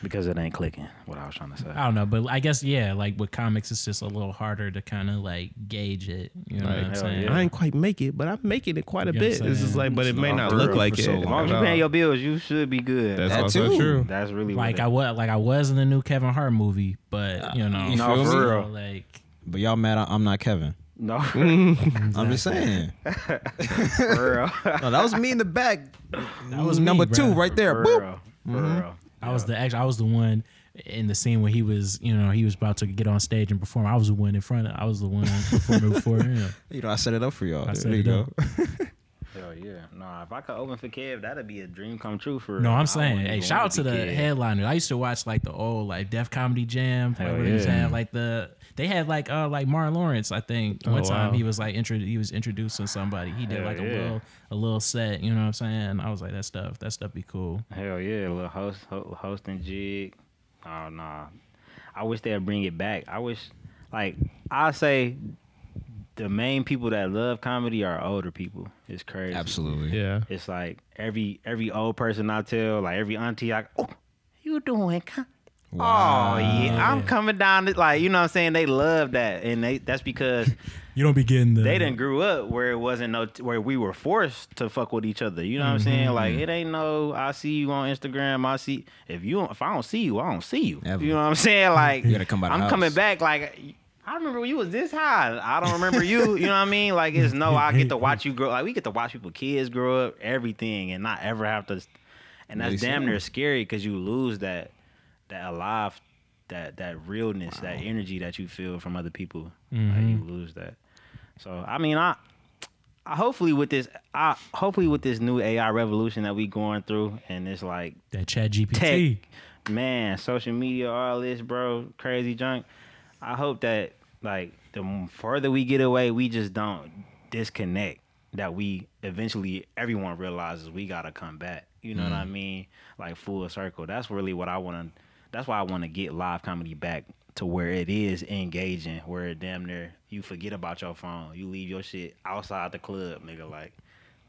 S5: Because it ain't clicking, what I was trying to say.
S1: I don't know, but I guess, yeah, like with comics, it's just a little harder to kind of like gauge it. You know what I'm saying?
S3: I ain't quite make it, but I'm making it quite a bit. It's just like, but it may not look like it.
S5: As long as you're paying your bills, you should be good.
S3: That's also true.
S5: That's really
S1: like I was in the new Kevin Hart movie, but you know,
S5: no, for real.
S1: Like,
S2: but y'all mad I'm not Kevin.
S5: No,
S2: I'm just saying.
S5: For real.
S2: No, that was me in the back.
S1: That was
S2: number
S1: me,
S2: 2
S1: bro.
S2: right there.
S5: For
S2: Boop.
S5: real. For real.
S1: I was the one in the scene where he was about to get on stage and perform. I was the one in front. I was the one performing before him.
S2: You know, I set it up for y'all.
S1: There
S2: you go.
S5: Hell yeah. Nah, if I could open for Kev, that'd be a dream come true for real.
S1: No, I'm saying, hey, shout out to the headliner. I used to watch like the old like Def Comedy Jam. Like, what he was saying, like they had like Martin Lawrence. I think one time he was like he was introducing somebody. He did like a little set. You know what I'm saying? I was like, that stuff be cool.
S5: Hell yeah, a little hosting jig. Oh nah, I wish they'd bring it back. I wish, like I say, the main people that love comedy are older people. It's crazy.
S2: Absolutely.
S3: Yeah.
S5: It's like every old person I tell, like every auntie, you doing? Wow. Oh yeah, I'm coming down. Like, you know what I'm saying? They love that, and that's because
S1: you don't be getting
S5: they didn't grew up where it wasn't where we were forced to fuck with each other. You know what I'm saying? Like it ain't no. I see you on Instagram. If I don't see you, I don't see you.
S2: Ever.
S5: You know what I'm saying? Like
S2: you gotta come by the
S5: I'm
S2: house.
S5: coming back. Like I remember when you was this high. I don't remember you. You know what I mean? Like it's no. I get to watch you grow. Like we get to watch kids grow up, everything, and not ever have to. And that's damn near scary because you lose that alive, that realness, that energy that you feel from other people. Like you lose that. So I mean, I hopefully with this new AI revolution that we going through, and it's like
S1: that ChatGPT,
S5: man, social media, all this, bro, crazy junk. I hope that like the further we get away, we just don't disconnect. That we eventually everyone realizes we gotta come back. You know what I mean? Like full circle. That's really what I want to. That's why I want to get live comedy back to where it is engaging, where it damn near you forget about your phone, you leave your shit outside the club, nigga. Like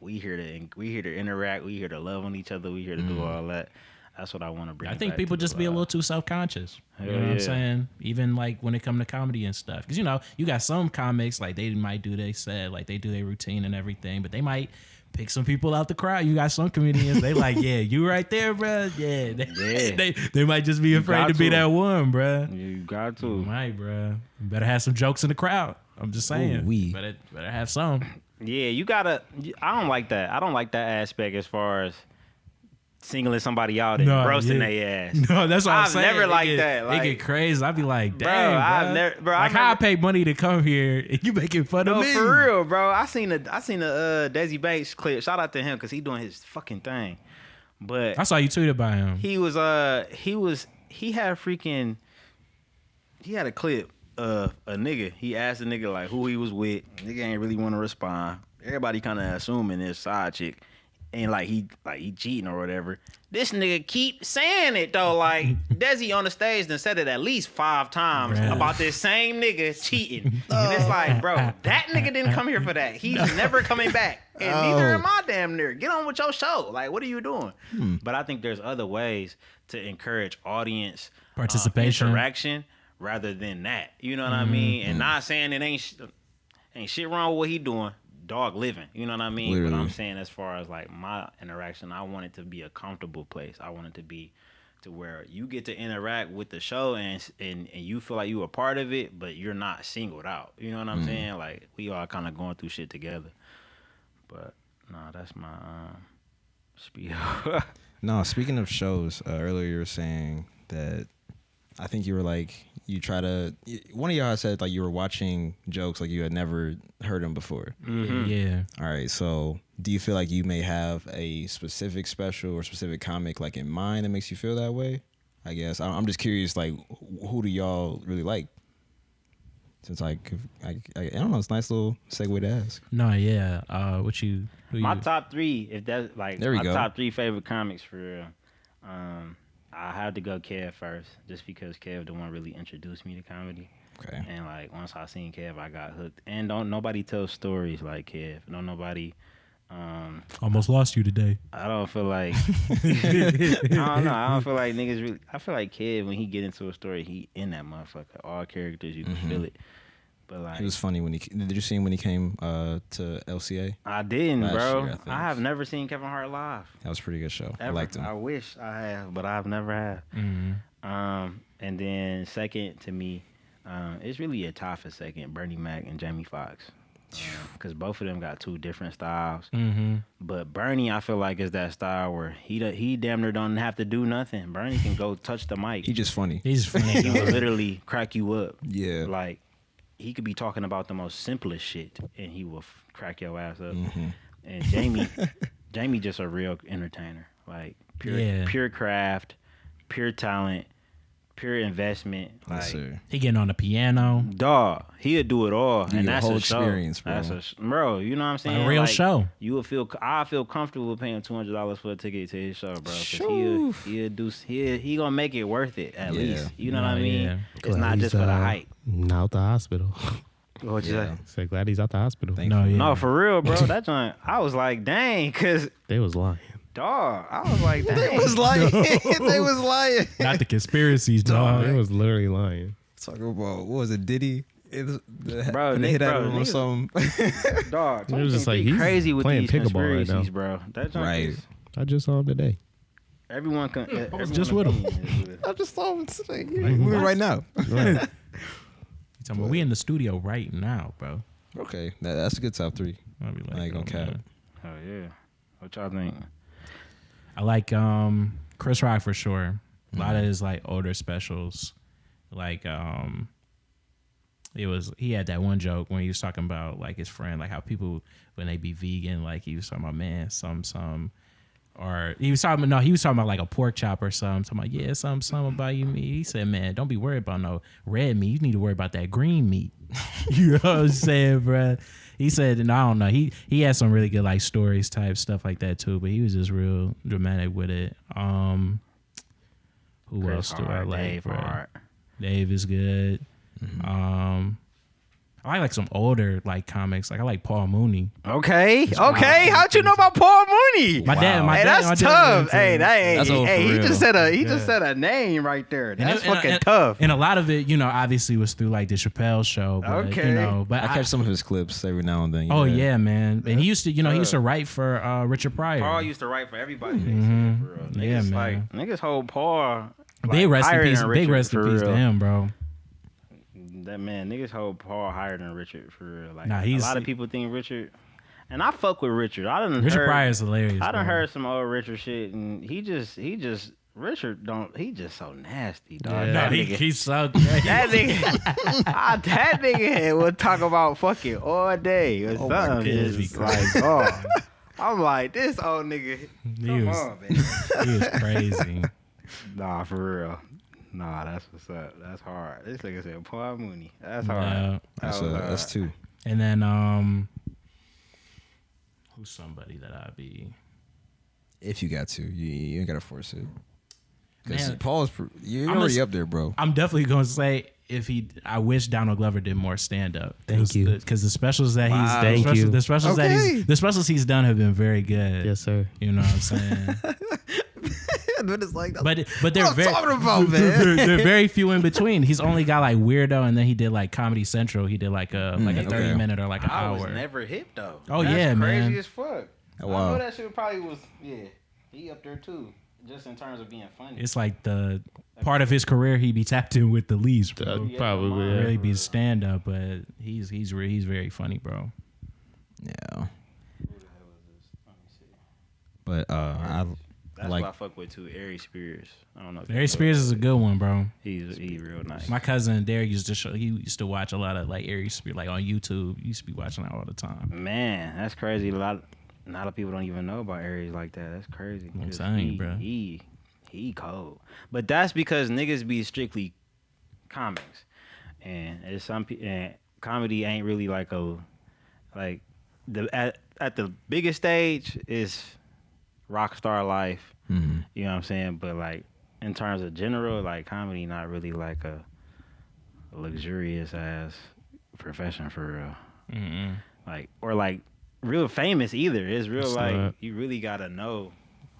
S5: we here to interact, we here to love on each other, we here to do all that. That's what I want to bring.
S1: I think people just be a little too self-conscious. You know what I'm saying? Even like when it comes to comedy and stuff, because you got some comics like they might do their set, like they do their routine and everything, but they might pick some people out the crowd. You got some comedians, they like, yeah, you right there, bro. Yeah, they might just be afraid to be that one, bro.
S5: You got to.
S1: You might, bro. You better have some jokes in the crowd. I'm just saying.
S2: Ooh-wee.
S1: Better have some.
S5: Yeah, you gotta. I don't like that. I don't like that aspect as far as singling somebody out and roasting their ass.
S1: No, that's what I'm
S5: I've
S1: saying.
S5: never liked that. Like,
S1: it get crazy. I'd be like,
S5: bro,
S1: damn,
S5: I've never, bro.
S1: Like how I pay money to come here and you making fun of me.
S5: No, for real, bro. I seen the Desi Banks clip. Shout out to him because he doing his fucking thing. But
S1: I saw you tweet about him.
S5: he had a clip of a nigga. He asked a nigga like who he was with. Nigga ain't really want to respond. Everybody kind of assuming this side chick. And like he cheating or whatever. This nigga keep saying it though. Like Desi on the stage done said it at least 5 times about this same nigga cheating. And it's like, bro, that nigga didn't come here for that. He's never coming back. And neither am I damn near. Get on with your show. Like, what are you doing? But I think there's other ways to encourage audience
S1: participation,
S5: interaction rather than that. You know what I mean? And not saying it ain't shit wrong with what he doing. Dog living, you know what I mean?
S2: Literally.
S5: But I'm saying as far as like my interaction, I want it to be a comfortable place. I want it to be to where you get to interact with the show and you feel like you a part of it, but you're not singled out. You know what I'm saying? Like we all kind of going through shit together. But no, that's my spiel.
S2: No, speaking of shows, earlier you were saying that I think you were like, one of y'all said like you were watching jokes like you had never heard them before.
S1: Yeah.
S2: All right. So do you feel like you may have a specific special or specific comic like in mind that makes you feel that way? I guess I'm just curious, like who do y'all really like? Since I don't know, it's a nice little segue to ask.
S1: No, yeah.
S5: My top 3, if that's like my top 3 favorite comics for real. I had to go Kev first, just because Kev the one really introduced me to comedy.
S2: Okay.
S5: And like once I seen Kev, I got hooked. And don't nobody tell stories like Kev. Don't nobody.
S1: Almost lost you today.
S5: I don't feel like. I don't know. I don't feel like niggas really. I feel like Kev when he get into a story, he in that motherfucker. All characters, you can feel it. But like,
S2: he was funny when did you see him when he came to LCA?
S5: I didn't, bro.
S2: Year,
S5: I have never seen Kevin Hart live.
S2: That was a pretty good show.
S5: Ever.
S2: I liked him.
S5: I wish I have, but I've never have. And then second to me, it's really a tie for second, Bernie Mac and Jamie Foxx. Because both of them got 2 different styles. But Bernie, I feel like, is that style where he damn near don't have to do nothing. Bernie can go touch the mic.
S2: He's just funny.
S1: He's funny.
S5: He will literally crack you up.
S2: Yeah.
S5: Like, he could be talking about the most simplest shit, and he will crack your ass up. And Jamie just a real entertainer. Like, pure craft, pure talent, pure investment. Like,
S1: he getting on the piano.
S5: Dog, he'll do it all.
S2: Yeah,
S5: and that's
S2: whole
S5: a show.
S2: experience, bro.
S5: Bro, you know what I'm saying?
S1: A real show.
S5: I feel comfortable paying $200 for a ticket to his show, bro. Cause he gonna make it worth it at least. You know what I mean?
S1: Yeah.
S5: It's not just for the hype.
S3: Out the hospital.
S5: What'd you say?
S3: So glad he's out the hospital.
S5: No, for real, bro. That joint, I was like, dang, cause
S3: they was lying.
S5: Dog, I was like, dang.
S2: They was lying. They was lying.
S1: Not the conspiracies, dog.
S3: They was literally lying.
S2: Talking about, what was it, Diddy?
S5: Bro,
S2: hit at him or something.
S5: Dog,
S3: it was just like he's
S5: crazy with
S3: playing
S5: these
S3: pickleball right
S5: conspiracies,
S3: now.
S5: bro. That joint
S2: Right.
S5: is,
S3: I just saw him today.
S5: everyone can.
S1: I was just with him.
S2: I just saw him today. We're right now.
S3: Right.
S1: Talking about, we in the studio right now, bro.
S2: Okay, that's a good top 3.
S1: I'll be like,
S2: I ain't gonna cap.
S5: Oh yeah. What y'all think?
S1: I like Chris Rock for sure. A lot of his like older specials, like he had that one joke when he was talking about like his friend, like how people when they be vegan, like he was talking about, man, some, or he was talking about like a pork chop or something. Talking about, yeah, something about you meat. He said, man, don't be worried about no red meat. You need to worry about that green meat. You know what I'm saying, bro? He said, and I don't know. He had some really good like stories type stuff like that too, but he was just real dramatic with it. Who
S5: Chris
S1: else do I
S5: Hart,
S1: like,
S5: Dave
S1: bro?
S5: Hart.
S1: Dave is good. I like some older like comics. Like I like Paul Mooney.
S5: Okay. How'd you know about Paul Mooney?
S1: My dad.
S5: Hey, that's tough. Hey,
S2: That's old for
S5: he
S2: real.
S5: just said a name right there. That's fucking
S1: and,
S5: tough.
S1: And a lot of it, obviously was through like the Chappelle show. But,
S5: Okay.
S1: but
S2: I catch some of his clips every now and then.
S1: Oh yeah, man. And he used to, he used to write for Richard Pryor.
S5: Paul used to write for everybody. For real.
S1: Yeah,
S5: Niggas,
S1: man.
S5: like niggas hold Paul.
S1: Big rest in
S5: higher
S1: peace.
S5: than
S1: Big
S5: Richard,
S1: rest in
S5: for
S1: peace to
S5: real.
S1: him, bro.
S5: That man, niggas hold Paul higher than Richard for real. Like
S1: Nah,
S5: a lot of people think Richard, and I fuck with Richard.
S1: Richard Pryor is hilarious.
S5: I done
S1: bro.
S5: heard some old Richard shit, and he just he just so nasty, dog.
S1: Yeah,
S5: That nigga,
S1: he's so great.
S5: that nigga would talk about fucking all day or something.
S1: goodness,
S5: It's like, oh, I'm like, this old nigga. Come on, man.
S1: He was crazy.
S5: Nah, for real. Nah, that's what's up. That's hard. This nigga said Paul Mooney. That's
S1: Yeah.
S5: hard.
S2: That's two.
S1: And then who's somebody that I'd be?
S2: If you got to, you ain't gotta force it. Because
S1: Man,
S2: Paul's you're already up there, bro.
S1: I'm definitely going to say I wish Donald Glover did more stand up.
S3: Thank you.
S1: Because the specials that
S3: Thank
S1: the specials he's done have been very good.
S3: Yes, sir.
S1: You know what I'm saying?
S2: But it's like,
S1: but they're
S2: what
S1: very
S2: I'm talking about, man.
S1: they're very few in between. He's only got like Weirdo, and then he did like Comedy Central. He did like a 30-minute or like an
S5: I
S1: hour.
S5: was never hip though.
S1: Oh,
S5: That's
S1: yeah,
S5: crazy
S1: man.
S5: as fuck.
S2: Wow.
S5: I know that shit probably was. Yeah, he up there too. Just in terms of being funny.
S1: It's like the part of his career he be tapped in with the leads, bro.
S3: Probably. Yeah.
S1: Really be stand up, but he's very funny, bro.
S2: Yeah.
S5: Who the hell is this? Let me see.
S2: But
S5: That's
S2: like
S5: what I fuck with too. Ari Spears. I don't know. If
S1: Larry Spears is a good one, bro.
S5: He's real nice.
S1: My cousin Derek used to watch a lot of like Ari Spears, like on YouTube. He used to be watching that all the time.
S5: Man, that's crazy. A lot of people don't even know about Aries like that. That's crazy.
S1: I'm telling you, bro.
S5: He cold. But that's because niggas be strictly comics, and it's and comedy ain't really like at the biggest stage is rock star life.
S2: mm-hmm.
S5: You know what I'm saying? But like in terms of general, like comedy not really like a luxurious ass profession for real.
S1: Mm-mm.
S5: Like or like real famous either. It's real
S3: It's
S5: like
S3: not.
S5: you really gotta know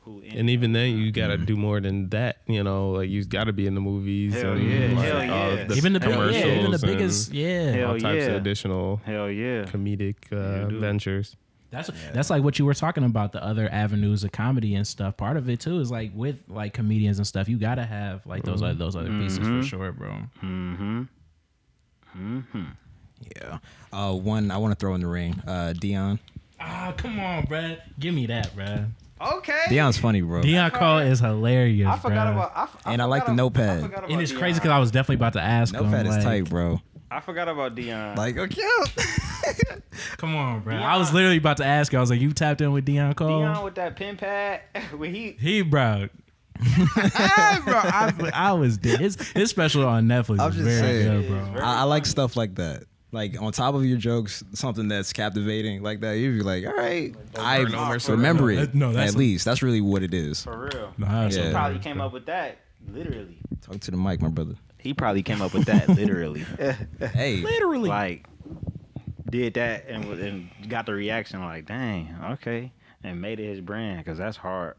S5: who.
S3: And even then, you gotta do more than that. You know, like you gotta be in the movies.
S5: Hell
S3: and,
S5: yeah,
S3: like,
S5: hell yeah.
S3: the
S1: Even the
S3: commercials,
S1: even the
S3: and
S1: biggest,
S5: Hell
S3: all types
S5: yeah.
S3: of additional
S5: Hell yeah.
S3: comedic
S5: You do.
S3: ventures.
S1: That's like what you were talking about, the other avenues of comedy and stuff. Part of it too is like with like comedians and stuff, you gotta have like those other pieces for sure, bro.
S5: Mm-hmm. Mm-hmm.
S2: Yeah. One I want to throw in the ring. Dion.
S1: Ah, come on, bro. Give me that, bro.
S5: Okay.
S2: Dion's funny, bro.
S1: Dion Cole is hilarious,
S5: I forgot
S1: bro.
S5: about.
S2: And I like the notepad.
S1: And it's crazy because I was definitely about to ask him.
S2: Notepad is
S1: like,
S2: tight, bro.
S5: I forgot about Dion.
S2: Like, okay.
S1: Come on, bro.
S5: Dion.
S1: I was literally about to ask you. I was like, you tapped in with Dion Cole?
S5: Dion with that pen pad. When
S1: He, bro. Bro, I was dead. His special on Netflix
S2: I'm
S1: is
S2: just
S1: very
S2: saying.
S1: good, bro.
S2: I like stuff like that. Like on top of your jokes, something that's captivating like that, you'd be like, all right, I remember it.
S1: No, that's
S2: at least that's really what it is.
S5: For real.
S1: No, that's
S2: Yeah.
S5: He probably came up with that literally.
S2: Talk to the mic, my brother.
S5: He probably came up with that literally.
S2: Hey,
S1: literally.
S5: Like did that and got the reaction like, dang, okay, and made it his brand because that's hard.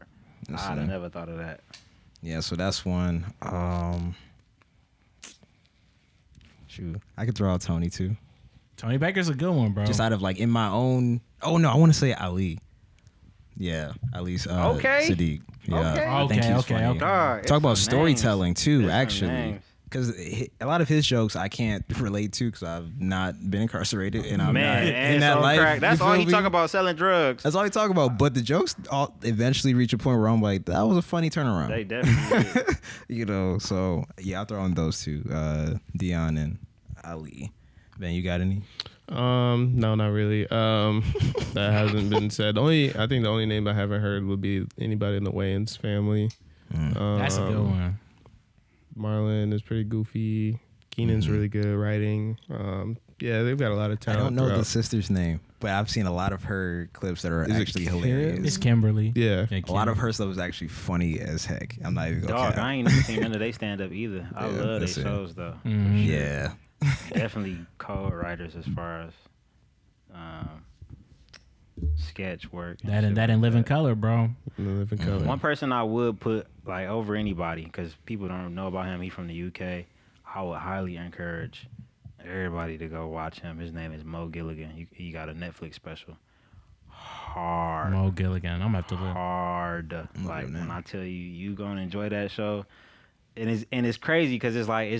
S5: I'd have never thought of that.
S2: yeah. So that's one. Shoot, I could throw out Tony too.
S1: Tony Baker's a good one, bro.
S2: Just out of like in my own. Oh no, I want to say Ali. Yeah, Ali's
S5: Okay.
S2: Sadiq. Yeah,
S5: Okay.
S2: I think he's
S1: Okay,
S2: funny.
S1: okay.
S5: Dog, it's
S2: Talk about
S5: some
S2: storytelling
S5: names.
S2: too,
S5: It's some
S2: actually.
S5: names.
S2: Because a lot of his jokes I can't relate to because I've not been incarcerated and I'm
S5: Man,
S2: not
S5: and
S2: in that
S5: so
S2: life.
S5: crack. That's
S2: you
S5: all
S2: feel
S5: he
S2: me?
S5: talk about, selling drugs.
S2: That's all he talk about. But the jokes all eventually reach a point where I'm like, that was a funny turnaround.
S5: They definitely did.
S2: You know, so yeah, I'll throw in those two, Dion and Ali. Ben, you got any?
S3: No, not really. That hasn't been said. I think the only name I haven't heard would be anybody in the Wayans family.
S1: That's a good one.
S3: Marlon is pretty goofy. Keenan's really good writing. Yeah, they've got a lot of
S2: I
S3: talent.
S2: don't know the
S3: throughout.
S2: sister's name, but I've seen a lot of her clips that are
S3: Is it
S2: actually
S3: Kim?
S2: hilarious.
S1: It's Kimberly.
S3: Yeah.
S2: A lot of her stuff is actually funny as heck. I'm not even gonna
S5: Dog,
S2: cap.
S5: I ain't never seen none of they stand up either. I
S2: Yeah,
S5: love their
S2: that's it.
S5: shows though.
S2: Yeah.
S5: Definitely co-writers as far as sketch work.
S1: That
S5: shit
S1: and
S5: like
S1: Live in Color, bro.
S3: In the Living Color.
S5: One person I would put like over anybody because people don't know about him. He's from the UK. I would highly encourage everybody to go watch him. His name is Mo Gilligan. He got a Netflix special. Hard.
S1: Mo Gilligan. I'm gonna have to look.
S5: Hard. Like
S2: name.
S5: when I tell you gonna enjoy that show, and it's crazy because it's like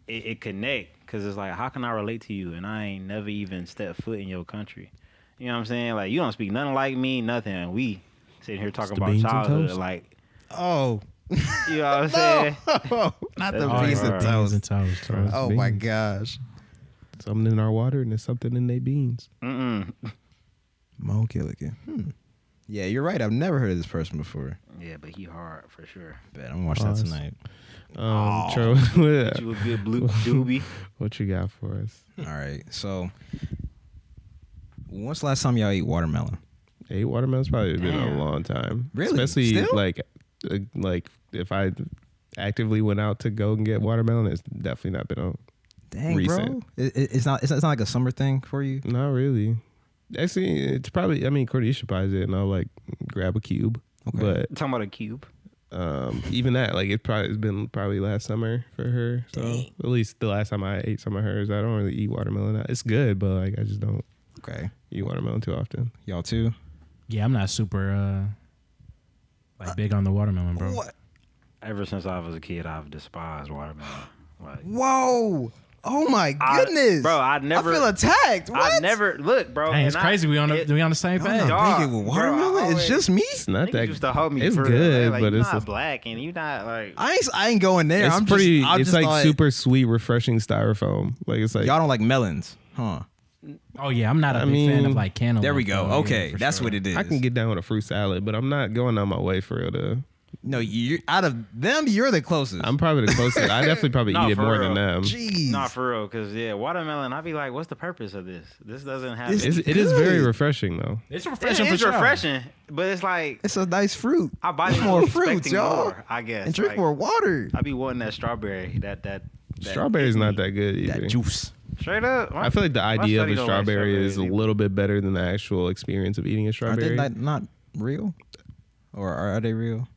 S5: it connect because it's like how can I relate to you and I ain't never even stepped foot in your country. You know what I'm saying? Like you don't speak nothing like me, nothing. And we sitting here talking
S3: the
S5: about
S3: beans and
S5: childhood,
S3: toast?
S5: like
S2: Oh.
S5: you know what I'm saying?
S2: Not the
S5: That's
S2: beans and
S5: hard.
S1: Beans and
S2: toast.
S1: toast, bro.
S2: Oh my gosh.
S3: Something in our water and there's something in their beans.
S5: Mm-mm.
S2: Mo Gilligan. Yeah, you're right. I've never heard of this person before.
S5: Yeah, but he hard for sure.
S2: Bet I'm gonna watch that tonight.
S3: True.
S5: Get you a good blue doobie.
S3: What you got for us?
S2: All right. So, when's the last time y'all ate watermelon?
S3: Ate watermelon's probably been a long time.
S2: Really?
S3: Especially
S2: Still?
S3: like if I actively went out to go and get watermelon, it's definitely not been
S2: Dang,
S3: recent.
S2: bro. It's not like a summer thing for you.
S3: Not really. Actually, it's probably. I mean, Cordeisha buys it, and I'll like grab a cube.
S2: Okay.
S3: But
S5: Talking about a cube.
S3: even that, like it's been probably last summer for her. So at least the last time I ate some of hers, I don't really eat watermelon. It's good, but like I just don't eat watermelon too often.
S2: Y'all too?
S1: Yeah, I'm not super like big on the watermelon, bro.
S2: What?
S5: Ever since I was a kid, I've despised watermelon. Like,
S2: Whoa! Oh my goodness,
S5: bro! I feel
S2: attacked. What?
S5: I never look, bro.
S1: Hey, it's
S5: and
S1: crazy. We on the same
S2: Y'all
S1: page.
S2: not big with watermelon?
S5: Bro,
S2: It's just me.
S3: It's not
S5: Niggas
S3: that.
S5: used to hold me.
S3: It's
S5: for
S3: good,
S5: real. Like,
S3: but
S5: you
S3: it's
S5: not black and you not like.
S2: I ain't going there.
S3: It's
S2: I'm
S3: pretty.
S2: Just, I
S3: it's
S2: just
S3: like
S2: thought,
S3: super sweet, refreshing styrofoam. Like it's like
S2: Y'all don't like melons, huh?
S1: Oh yeah, I'm not a big fan of like cantaloupe.
S2: There we go.
S1: though,
S2: Okay,
S1: for
S2: that's
S1: sure.
S2: what it is.
S3: I can get down with a fruit salad, but I'm not going on my way for real to.
S2: No, you out of them, you're the closest.
S3: I'm probably the closest. I definitely probably
S5: No,
S3: eat it
S5: for
S3: more
S5: real.
S3: than them.
S2: Jeez.
S5: Not for real, cause watermelon. I'd be like, what's the purpose of this? This doesn't have.
S2: It's-
S3: It is very
S2: good.
S3: refreshing though.
S1: It's
S5: It
S1: refreshing for
S5: is
S1: sure.
S5: refreshing, but it's like
S2: It's a nice fruit.
S5: I buy
S2: Eat
S5: it
S2: more
S5: expecting
S2: fruits, y'all.
S5: more, I guess.
S2: And drink
S5: Like,
S2: more water.
S5: I be wanting that strawberry. That
S3: Strawberry's
S5: hit
S3: not
S5: me.
S3: that good either.
S2: That juice.
S5: Straight up.
S3: I feel like the idea of
S5: study
S3: a
S5: don't like
S3: strawberry is a
S5: strawberries
S3: little bit better than the actual experience of eating a
S2: Are
S3: strawberry.
S2: they not real? Or are they real?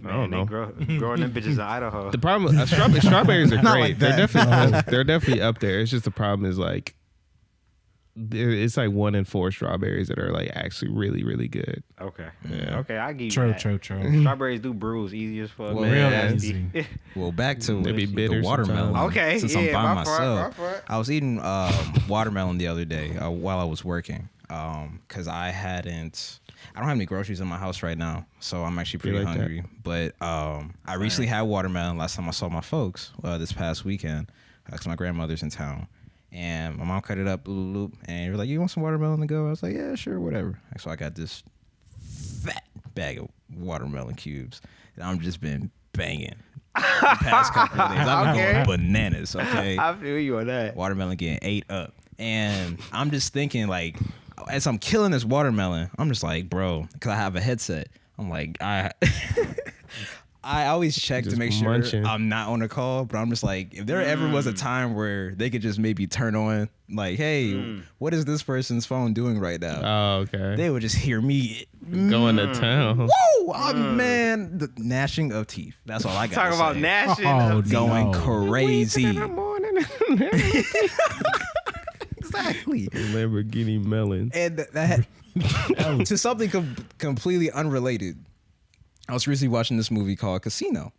S3: I don't know.
S5: Growing them bitches in Idaho.
S3: The problem, strawberries are
S2: Not
S3: great.
S2: like
S3: They're
S2: that.
S3: they're definitely up there. It's just the problem is like, it's like 1 in 4 strawberries that are like actually really really good.
S5: Okay.
S3: Yeah.
S5: Okay, I give you
S1: True,
S5: that.
S1: true, true.
S5: Strawberries do bruise easy as fuck.
S2: Well,
S5: man.
S1: real
S5: Nasty.
S1: easy.
S2: Well, back to
S3: They be
S2: the
S3: bitter
S2: watermelon.
S3: sometimes.
S5: Okay,
S2: Since
S5: yeah,
S2: I'm by
S5: my fault,
S2: myself,
S5: my fault.
S2: I was eating watermelon the other day while I was working because I don't have any groceries in my house right now, so I'm actually pretty
S3: like that?
S2: hungry. But I recently had watermelon last time I saw my folks this past weekend because my grandmother's in town. And my mom cut it up, and they were like, "You want some watermelon to go?" I was like, "Yeah, sure, whatever." So I got this fat bag of watermelon cubes, and I've just been banging the past couple of days. I've been
S5: Okay.
S2: going bananas. Okay,
S5: I feel you on that.
S2: watermelon getting ate up, and I'm just thinking like, as I'm killing this watermelon, I'm just like, bro, because I have a headset. I'm like, I always check
S3: Just
S2: to make sure
S3: munching.
S2: I'm not on a call, but I'm just like, if there ever was a time where they could just maybe turn on, like, hey, what is this person's phone doing right now?
S3: Oh, okay.
S2: They would just hear me
S3: Going to town.
S2: whoa, man, the gnashing of teeth. That's all I got.
S5: Talk about gnashing.
S1: Oh,
S5: of-
S2: going
S1: no.
S2: crazy.
S3: Morning.
S2: Exactly.
S3: Lamborghini melon.
S2: And that to something completely unrelated. I was recently watching this movie called Casino,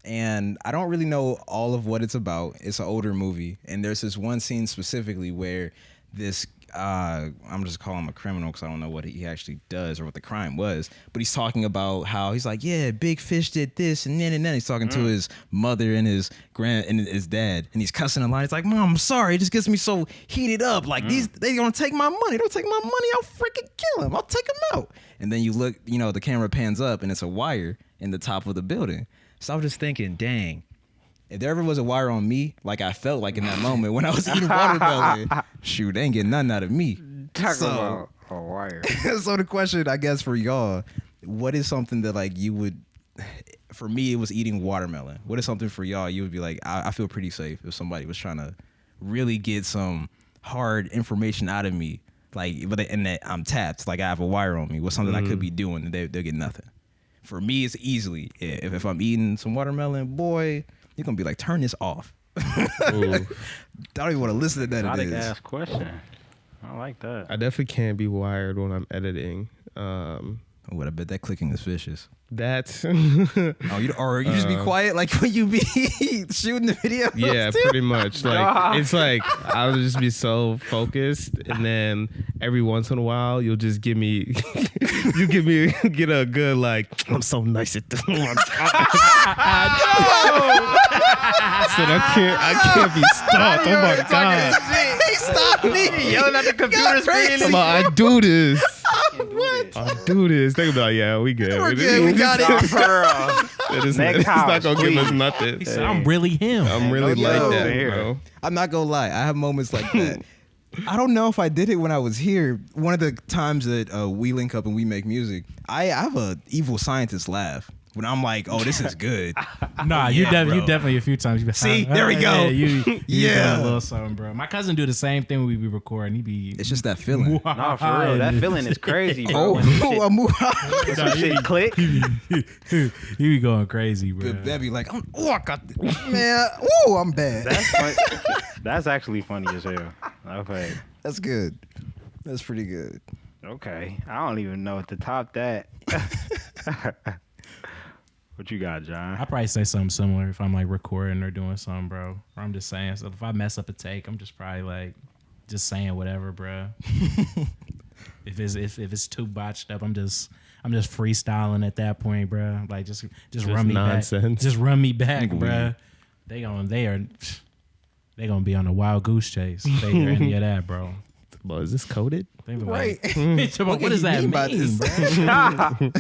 S2: and I don't really know all of what it's about. It's an older movie, and there's this one scene specifically where this I'm just calling him a criminal because I don't know what he actually does or what the crime was, but he's talking about how he's like, yeah, Big Fish did this and then he's talking to his mother and his his dad, and he's cussing a lot. He's like, Mom, I'm sorry, it just gets me so heated up. Like they gonna take my money. Don't take my money, I'll freaking kill him. I'll take him out. And then you look, the camera pans up and it's a wire in the top of the building. So I was just thinking, dang, if there ever was a wire on me, like I felt like in that moment when I was eating watermelon, shoot, they ain't getting nothing out of me.
S5: Talk
S2: So-
S5: about a wire.
S2: So the question, I guess, for y'all, what is something that like you would? For me, it was eating watermelon. What is something for y'all you would be like? I feel pretty safe if somebody was trying to really get some hard information out of me, like, and that I'm tapped, like I have a wire on me. What's something I could be doing and they'll get nothing. For me, it's easily if I'm eating some watermelon, boy, you're gonna be like, turn this off. I don't even want to listen to that.
S5: Exotic
S2: It is.
S5: ass question. I like that.
S3: I definitely can't be wired when I'm editing.
S2: What I bet that clicking is vicious.
S3: That's
S2: Oh, you just be quiet like when you be shooting the video.
S3: yeah, pretty much. Like it's like I'll just be so focused, and then every once in a while you'll just get a good like I'm so nice at this. I can't be stopped. Oh my god!
S2: He stopped me.
S5: Yelling at the computer screen.
S3: I do this.
S2: What?
S5: this.
S3: I'll do this. They gonna be like, yeah, we good.
S2: We're good. We got it.
S5: For real.
S3: It's
S5: Next
S3: not
S5: house,
S3: gonna give us
S5: please.
S3: nothing.
S1: He said, I'm really him.
S3: I'm really
S5: no
S3: like
S5: joke.
S3: that,
S5: Here.
S3: bro.
S2: I'm not gonna lie. I have moments like that. I don't know if I did it when I was here. One of the times that we link up and we make music, I have a evil scientist laugh when I'm like, "Oh, this is good."
S1: Nah, you definitely a few times. You be,
S2: See, there we go.
S1: You
S2: Yeah.
S1: doing a little something, bro. My cousin do the same thing when we be recording. He be
S2: It's just that feeling.
S5: No, for real. That feeling is crazy, bro. When some shit click.
S1: He be going crazy, bro.
S2: That'd be like, I got this. Man, I'm bad.
S5: That's fun. That's actually funny as hell. Okay.
S2: That's good. That's pretty good.
S5: Okay. I don't even know what to top that. What you got, John?
S1: I probably say something similar if I'm like recording or doing something, bro. Or I'm just saying. So if I mess up a take, I'm just probably like just saying whatever, bro. if it's too botched up, I'm just freestyling at that point, bro. Like just run me
S3: nonsense.
S1: back. Just run me back, bro. They gonna be on a wild goose chase. They hear any of that, bro.
S3: Well, is this coded?
S1: They be
S2: Right.
S1: Like, what does that mean,
S2: by this?
S1: bro?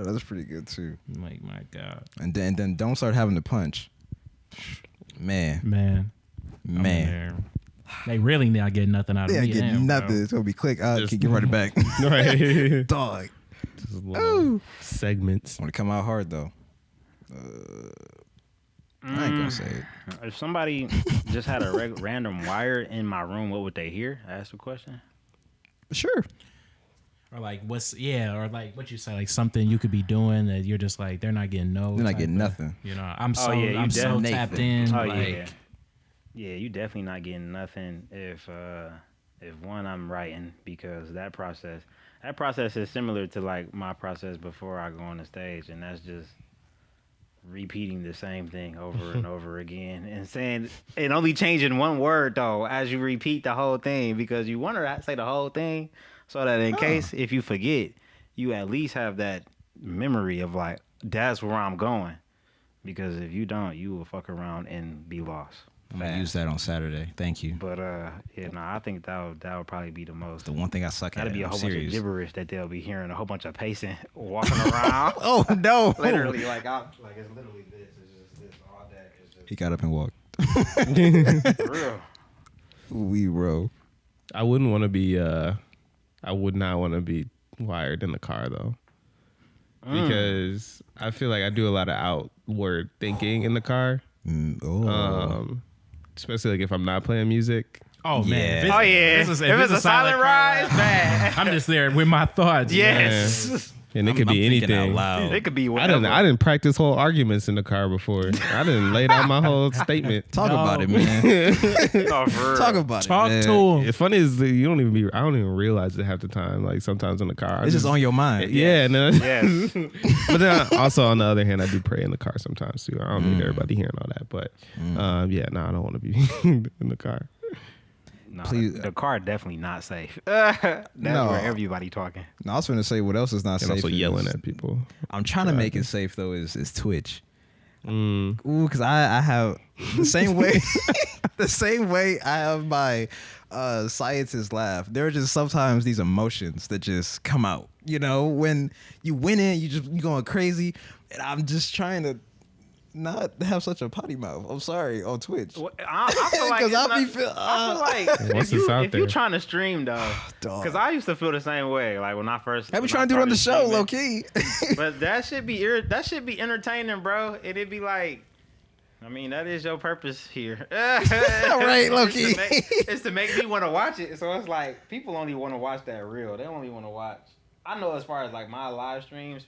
S2: Oh, that's pretty good too.
S1: Like, my God.
S2: And then don't start having to punch. Man.
S1: I'm in there. They really not getting nothing out of
S2: Yeah,
S1: me.
S2: get
S1: Damn,
S2: nothing.
S1: bro.
S2: It's gonna be click.
S3: Just-
S2: Can you run it back?
S3: Right.
S2: Dog.
S3: Just little segments.
S2: Want to come out hard though. I ain't gonna say it.
S5: If somebody just had a random wire in my room, what would they hear? Ask the question.
S2: Sure.
S1: Or like or like what you say, like something you could be doing that you're just like they're not getting no.
S2: They're not
S1: type
S2: getting
S1: of-
S2: nothing.
S1: You know, I'm
S5: Oh, yeah, you
S1: I'm so
S2: definitely-
S1: tapped in.
S5: Oh
S1: like,
S5: yeah, you definitely not getting nothing if one I'm writing, because that process is similar to like my process before I go on the stage, and that's just repeating the same thing over and over again and saying and only changing one word though as you repeat the whole thing, because you want to say the whole thing so that in case if you forget, you at least have that memory of like, that's where I'm going. Because if you don't, you will fuck around and be lost.
S2: I'm gonna use that on Saturday. Thank you.
S5: But I think that would probably be the most.
S2: The one thing I suck at.
S5: That'd be a
S2: I'm
S5: whole bunch of
S2: serious.
S5: gibberish that they'll be hearing, a whole bunch of pacing, walking around.
S2: Oh no!
S5: Literally, like it's literally this. It's just this all day. It's just
S2: He got up and walked.
S5: for real.
S2: We bro.
S3: I wouldn't want to be. I would not want to be wired in the car though, because I feel like I do a lot of outward thinking in the car. Especially like if I'm not playing music.
S1: oh
S2: Yeah.
S1: man, if
S5: Oh yeah.
S1: if
S5: If it's a silent ride, it's bad.
S1: I'm just there with my thoughts.
S5: Yes.
S3: And it could be
S2: I'm thinking
S3: anything.
S2: out loud.
S5: It could be
S3: I
S5: whatever.
S3: didn't practice whole arguments in the car before. I didn't lay out my whole statement.
S2: Talk
S1: No.
S2: about it, man.
S5: Oh, for real.
S2: Talk about it.
S1: Talk
S2: man.
S1: to him.
S3: It's funny is that I don't even realize it half the time. Like sometimes in the car,
S2: It's just on your mind.
S3: Yeah, and then,
S5: Yes.
S3: but then also on the other hand, I do pray in the car sometimes too. I don't need everybody hearing all that, but I don't want to be in the car.
S5: No,
S2: Please.
S5: the car definitely not safe. That's
S2: No.
S5: where everybody talking.
S2: No, I was gonna say what else is not
S3: And
S2: safe.
S3: also yelling
S2: is-
S3: at people.
S2: I'm trying to make it safe though. Is Twitch?
S3: Mm.
S2: Ooh, because I have the same way. The same way I have my scientist laugh. There are just sometimes these emotions that just come out. You know, when you win it, you going crazy, and I'm just trying to not have such a potty mouth. I'm sorry on Twitch.
S5: I feel like
S2: 'Cause
S5: it's
S2: I be
S5: not-
S2: feel-
S5: I feel like
S3: Once
S5: if
S3: it's out
S5: if you're
S3: there.
S5: trying to stream though,
S2: Dog.
S5: because I used to feel the same way. Like when I first.
S2: I be
S5: when
S2: trying to do it on the show,
S5: started
S2: low
S5: streaming.
S2: key.
S5: But that should be entertaining, bro. And it'd be like, I mean, that is your purpose here.
S2: Right, low-key.
S5: It's to make me want to watch it. So it's like people only want to watch that real. They only want to watch. I know as far as like my live streams,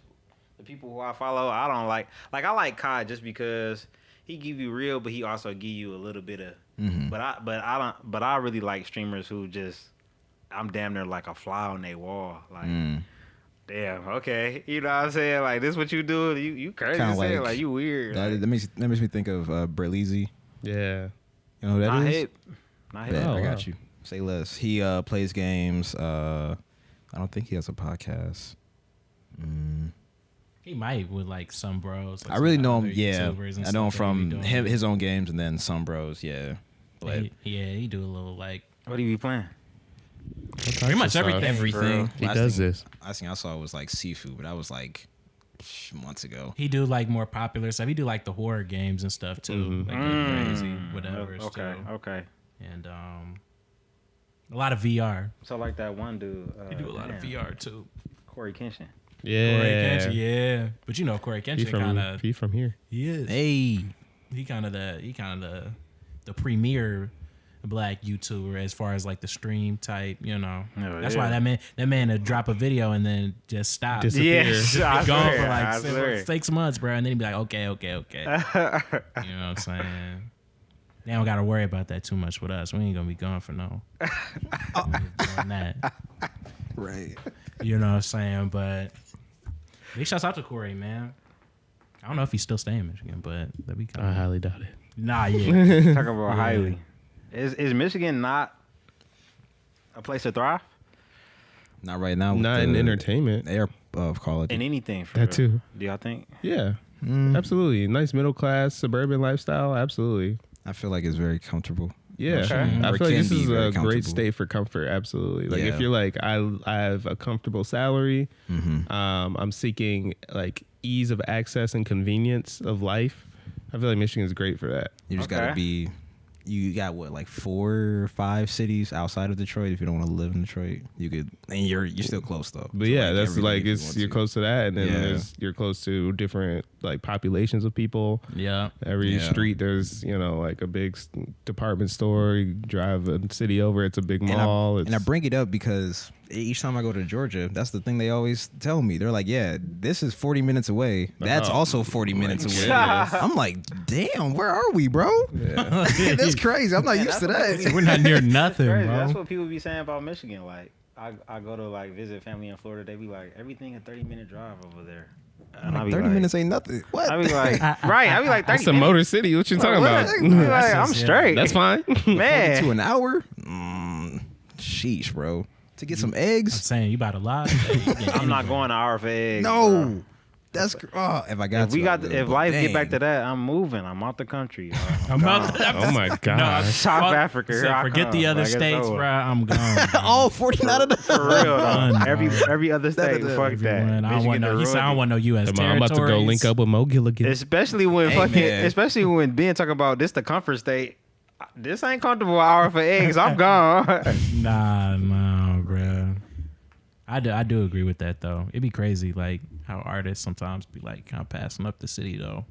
S5: the people who I follow, I don't like. Like I like Kai just because he give you real, but he also give you a little bit of. But I really like streamers who just, I'm damn near like a fly on their wall. Like, damn, okay, you know what I'm saying? Like this, what you do? You crazy?
S2: Kinda
S5: As hell.
S2: like-
S5: Like you weird.
S2: that makes me think of Berleezy.
S3: Yeah.
S2: You know who that
S5: Not
S2: is?
S5: hip. Not hip.
S2: Bet,
S3: Oh,
S2: I got
S3: wow.
S2: you. Say less. He plays games. I don't think he has a podcast.
S1: He might with like some bros. Like
S2: I really
S1: some
S2: know him.
S1: other
S2: Yeah,
S1: YouTubers and
S2: I know him
S1: stuff that he be
S2: from
S1: doing.
S2: his own games and then some bros. Yeah, but
S1: He do a little like
S5: What do you be playing?
S1: Pretty much everything.
S2: Everything.
S3: He does this.
S2: Last thing I saw was like seafood, but that was like months ago.
S1: He do like more popular stuff. He do like the horror games and stuff too. Like the crazy whatever.
S5: Okay.
S1: And a lot of VR.
S5: So like that one dude.
S1: He do a lot of VR too.
S5: Corey Kenshin.
S3: Yeah.
S1: Corey Kenshin, yeah. But you know Corey Kenshin kind of.
S3: He from here.
S1: He is.
S2: Hey,
S1: He kind of the premier black YouTuber as far as like the stream type, you know.
S5: Oh,
S1: That's
S5: yeah.
S1: why that man would drop a video and then just stop.
S3: Disappear.
S1: Just be
S5: I
S1: gone
S5: swear,
S1: for
S5: I
S1: like
S5: swear.
S1: 6 months, bro, and then he'd be like, okay. You know what I'm saying? They don't got to worry about that too much with us. We ain't gonna be gone for no. Doing that.
S2: right.
S1: You know what I'm saying? But big shouts out to Corey, man. I don't know if he's still staying in Michigan, but that'd be kind
S3: I
S1: of.
S3: highly doubt it.
S1: Nah, yeah.
S5: Talking about highly. Is Michigan not a place to thrive
S2: Not right now. with
S3: Not
S2: the
S3: in entertainment.
S2: air of quality.
S5: in anything? For
S3: That
S5: real?
S3: too.
S5: Do y'all think?
S3: Yeah. Absolutely. Nice middle class suburban lifestyle. Absolutely.
S2: I feel like it's very comfortable.
S3: Yeah.
S5: Okay.
S3: I
S2: Or
S3: feel like
S2: can
S3: this
S2: be
S3: is
S2: very
S3: a great
S2: comfortable.
S3: state for comfort. Absolutely. Like
S2: Yeah.
S3: if you're like, I have a comfortable salary, I'm seeking like ease of access and convenience of life. I feel like Michigan is great for that.
S2: You just
S5: Okay.
S2: gotta be. You got what, like 4 or 5 cities outside of Detroit. If you don't want to live in Detroit, you could, and you're still close though.
S3: But
S2: to,
S3: yeah, that's
S2: everything
S3: like
S2: if you
S3: it's
S2: want
S3: you're
S2: to.
S3: close to that, and then
S2: Yeah.
S3: you're close to different like populations of people.
S1: Yeah.
S3: Every
S2: Yeah.
S3: street there's like a big department store. You drive a city over, it's a big mall.
S2: And I bring it up because each time I go to Georgia, that's the thing they always tell me. They're like, "Yeah, this is 40 minutes away. That's
S3: Oh.
S2: also 40 minutes away."
S3: goodness.
S2: I'm like, "Damn, where are we, bro?"
S3: Yeah.
S2: That's crazy. I'm not used to that.
S1: We're not near nothing,
S5: Crazy.
S1: bro.
S5: That's what people be saying about Michigan. Like, I go to like visit family in Florida. They be like, everything a 30-minute drive over there. And I
S2: Like,
S5: be
S2: 30
S5: like,
S2: minute ain't nothing. What?
S5: I be like, right? I be like, 30
S3: That's a
S5: minutes.
S3: motor city. What you talking
S5: What?
S3: about?
S5: I be like, I'm
S1: just- yeah.
S5: straight.
S3: That's fine.
S5: man.
S2: to an hour? Sheesh, bro. To get some eggs?
S1: I'm saying you about to lie.
S5: I'm not going an hour for eggs.
S2: No.
S5: bro.
S2: That's if I got
S5: If we
S2: to,
S5: got
S2: I will,
S5: if
S2: but
S5: life
S2: dang.
S5: get back to that, I'm moving. I'm out the country.
S1: I'm out.
S3: Oh my god.
S5: South
S1: Fuck-
S5: Africa.
S1: said,
S5: Here I
S1: forget
S5: come.
S1: the other
S5: Like, it's
S1: states,
S5: over.
S1: bro. I'm gone. bro.
S2: All 40 out of the
S5: For real,
S1: Done,
S5: though.
S1: bro.
S5: Every other state. Fuck that.
S1: Everyone, I don't want no. He said I don't want no U.S.
S3: I'm about to go
S1: territories.
S3: link up with Mo Gilligan.
S5: Especially when
S2: man.
S5: especially when Ben talking about this the comfort state. This ain't comfortable hour for eggs. I'm gone.
S1: Nah, bro. I do agree with that though. It'd be crazy, like how artists sometimes be like kind of passing up the city though.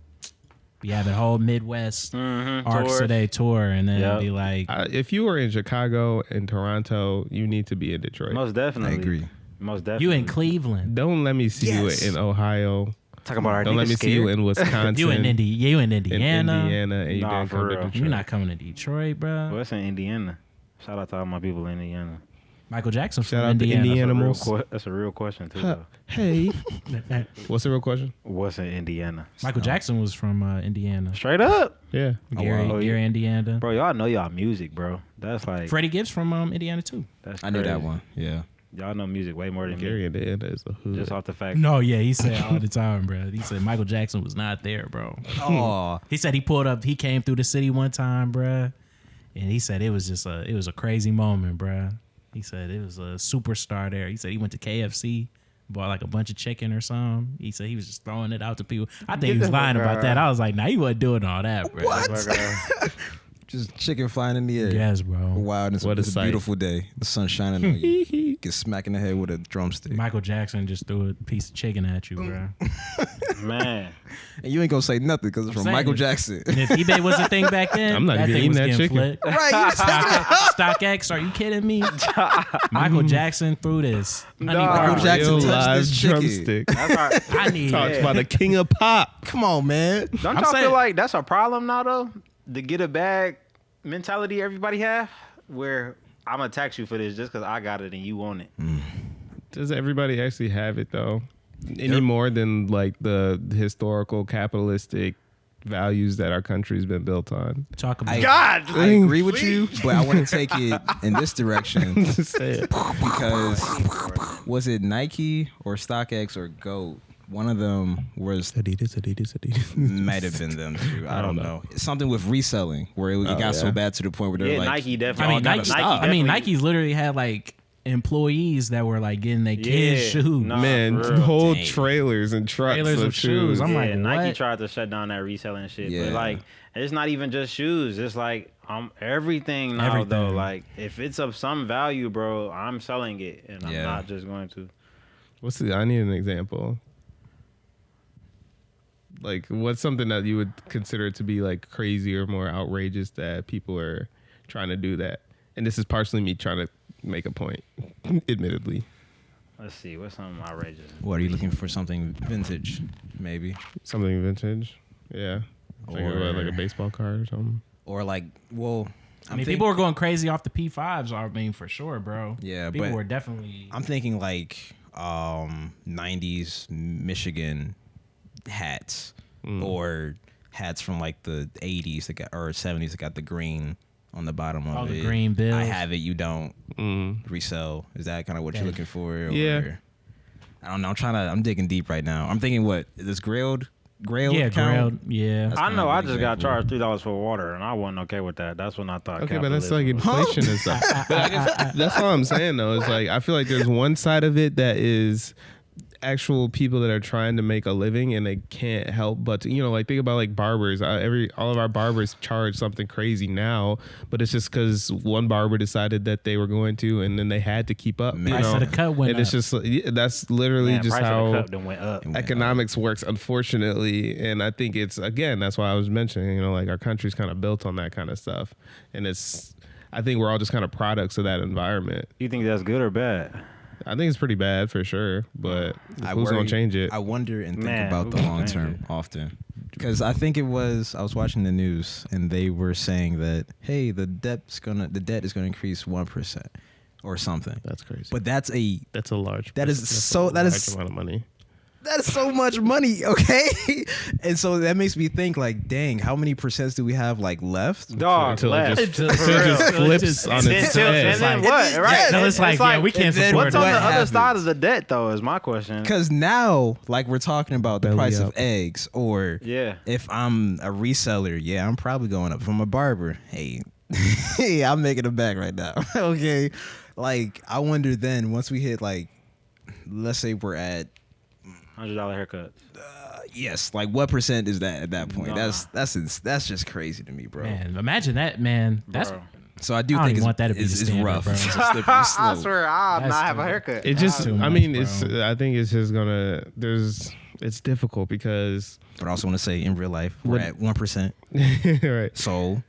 S1: Be having a whole Midwest Arts
S5: Tours.
S1: Today tour, and then
S5: Yep.
S1: be like,
S3: If you were in Chicago and Toronto, you need to be in Detroit.
S5: Most definitely.
S2: I agree.
S5: Most definitely.
S1: you in Cleveland,
S3: Don't let me see
S2: Yes.
S3: you in Ohio.
S5: talking about our
S3: Don't let
S5: niggas
S3: me see you
S5: scared?
S3: in Wisconsin.
S1: you in
S3: in
S1: Indiana.
S3: Indiana, and you
S5: Nah,
S3: didn't
S5: for
S3: come to
S5: real.
S3: Detroit.
S1: You're not coming to Detroit, bro.
S5: What's in Indiana? Shout out to all my people in Indiana.
S1: Michael Jackson from
S3: Shout out to
S1: Indiana.
S3: Indiana.
S5: That's a real
S3: Animals.
S5: that's a real question too.
S3: Huh.
S5: Though.
S3: Hey, what's the real question?
S5: What's in Indiana?
S1: Michael Jackson was from Indiana.
S5: Straight up,
S3: Yeah,
S1: Gary,
S5: wow.
S1: Gary, Indiana.
S5: bro. Y'all know y'all music, bro. That's like
S1: Freddie Gibbs from Indiana too.
S5: that's
S2: I knew that
S5: crazy.
S2: one. Yeah.
S5: Y'all know music way more than
S3: Gary Indiana is a
S5: me.
S3: hood.
S5: Just off the fact.
S1: No, yeah, he said all the time, bro. He said Michael Jackson was not there, bro.
S2: Oh,
S1: He said he pulled up. He came through the city one time, bruh, and he said it was just it was a crazy moment, bruh. He said it was a superstar there. He said he went to KFC, bought like a bunch of chicken or something. He said he was just throwing it out to people. I think he was lying about that. I was like, nah, he wasn't doing all that, bro.
S5: What?
S2: just chicken flying in the air.
S1: Yes, bro.
S2: Wow, and it's,
S3: What a
S2: it's a
S3: sight.
S2: beautiful day. The sun's shining on you. Get smacked in the head with a drumstick.
S1: Michael Jackson just threw a piece of chicken at you, bro.
S5: Man,
S2: And you ain't gonna say nothing because it's from
S1: saying
S2: Michael
S1: it.
S2: Jackson.
S1: And if eBay was a thing back then,
S3: I'm not
S1: that
S3: even
S1: thing was
S3: eating that
S1: getting
S3: chicken.
S1: flipped.
S2: Right.
S1: StockX, are you kidding me? Michael Jackson threw this. Honey
S5: Dog.
S1: bar.
S2: Michael Jackson
S3: Real
S2: touched
S3: live
S2: this chicken.
S3: drumstick.
S5: that's our,
S1: I need
S3: Talks
S1: it.
S3: about the king of pop.
S2: Come on, man.
S5: don't
S1: I'm
S5: y'all
S1: saying-
S5: feel like that's a problem now though? The get a bag mentality everybody have, where I'm gonna tax you for this just because I got it and you want it.
S3: Does everybody actually have it though? Any more than like the historical capitalistic values that our country's been built on?
S1: Talk about
S5: God,
S2: I agree with you, but I want to take it in this direction
S3: Just say it.
S2: because was it Nike or StockX or GOAT? One of them was
S3: Adidas.
S2: might have been them too. I don't know. It's something with reselling where it got so
S3: yeah.
S2: bad to the point where they're
S5: yeah,
S2: like,
S5: Nike
S1: I
S5: definitely.
S1: mean,
S2: gotta
S1: Nike.
S2: stop.
S1: I mean, Nike's literally had like employees that were like getting their kids shoes.
S5: Nah,
S3: Man,
S5: for real.
S3: whole
S2: Dang.
S3: trailers and trucks
S1: Trailers
S3: of
S1: of shoes. I'm like,
S5: Nike
S1: what?
S5: tried to shut down that reselling shit,
S2: Yeah.
S5: but like it's not even just shoes. It's like everything now
S1: Everything.
S5: though. Like if it's of some value, bro, I'm selling it, and I'm
S2: Yeah.
S5: not just going to.
S3: I need an example. Like, what's something that you would consider to be like crazy or more outrageous that people are trying to do that? And this is partially me trying to make a point, admittedly.
S5: Let's see, what's something outrageous?
S2: What are you looking for? Something vintage, maybe,
S3: Something vintage. Yeah. Like,
S2: Or-
S3: like a baseball card or something.
S2: or like, well,
S1: I mean, people were going crazy off the P5s. I mean, for sure, bro.
S2: Yeah,
S1: people
S2: but
S1: were definitely.
S2: I'm thinking like 90s Michigan hats or hats from like the 80s that got, or 70s that got the green on the bottom of it.
S1: the green bills.
S2: I have it. You don't resell. Is that kind of what you're looking for? Or,
S3: Yeah.
S2: I don't know. I'm digging deep right now. I'm thinking, what is this grailed?
S1: Yeah,
S2: count?
S1: grilled. Yeah.
S2: That's
S5: I
S2: kind
S5: know.
S2: of
S5: I
S2: an
S5: just got
S2: example.
S5: charged $3 for water, and I wasn't okay with that. That's when I thought.
S3: Okay, but that's like
S5: capitalism was-
S3: inflation and stuff. But I guess that's all I'm saying, though. Is like I feel like there's one side of it that is actual people that are trying to make a living and they can't help but to, like think about like barbers. All of our barbers charge something crazy now, but it's just because one barber decided that they were going to, and then they had to keep up.
S2: Man.
S1: Price of the cut went
S3: and it's
S1: up.
S3: just that's literally
S5: Man,
S3: just
S5: price of the
S3: how
S5: cup done went up.
S3: economics works, unfortunately. And I think it's, again, that's why I was mentioning, like our country's kind of built on that kind of stuff, and I think we're all just kind of products of that environment.
S5: You think that's good or bad?
S3: I think it's pretty bad for sure, but who's gonna change it?
S2: I wonder and think
S5: Man,
S2: about
S5: who's
S2: the
S5: gonna
S2: long
S5: change
S2: term
S5: it?
S2: often, because I think I was watching the news and they were saying that, hey, the debt is gonna increase 1% or something.
S3: That's crazy.
S2: But that's a
S3: large.
S2: that is
S3: that's
S2: so-
S3: a
S2: that
S3: large
S2: is-
S3: amount of money.
S2: that is so much money, okay? And so that makes me think, like, dang, how many percents do we have like left?
S5: Dog,
S3: Until
S5: left.
S3: it just,
S5: For
S3: until it
S5: real.
S3: just flips
S1: Just-
S3: on
S5: And
S3: its
S5: then,
S3: head.
S5: and then
S1: Like-
S5: what? Right?
S1: No, it's like, yeah, we can't
S2: and then
S1: support
S5: What's on
S2: what
S5: the other
S2: happens?
S5: side of the debt, though? Is my question.
S2: Because now, like, we're talking about the
S3: Belly
S2: price
S3: up.
S2: of eggs, or
S5: Yeah.
S2: if I'm a reseller, yeah, I'm probably going up. If I'm a barber, hey, hey, I'm making it back right now. Okay, like, I wonder then, once we hit, like, let's say we're at
S5: $100 haircut.
S2: yes, like, what percent is that at that point?
S5: Nah.
S2: That's just crazy to me, bro.
S1: Man, imagine that, man. That's
S5: Bro.
S2: So I do
S1: I don't
S2: think
S1: even want that to be the
S2: it's
S1: standard,
S2: rough.
S1: bro.
S2: It's a slippery
S5: I
S2: slope.
S5: swear, I'll
S1: That's
S5: not have a
S1: too-
S5: haircut.
S3: It just,
S1: too
S3: I
S1: much,
S3: mean,
S1: bro.
S3: I think it's just gonna. It's difficult because,
S2: But I also want to say, in real life, we're
S3: What-
S2: at 1%.
S3: right.
S2: So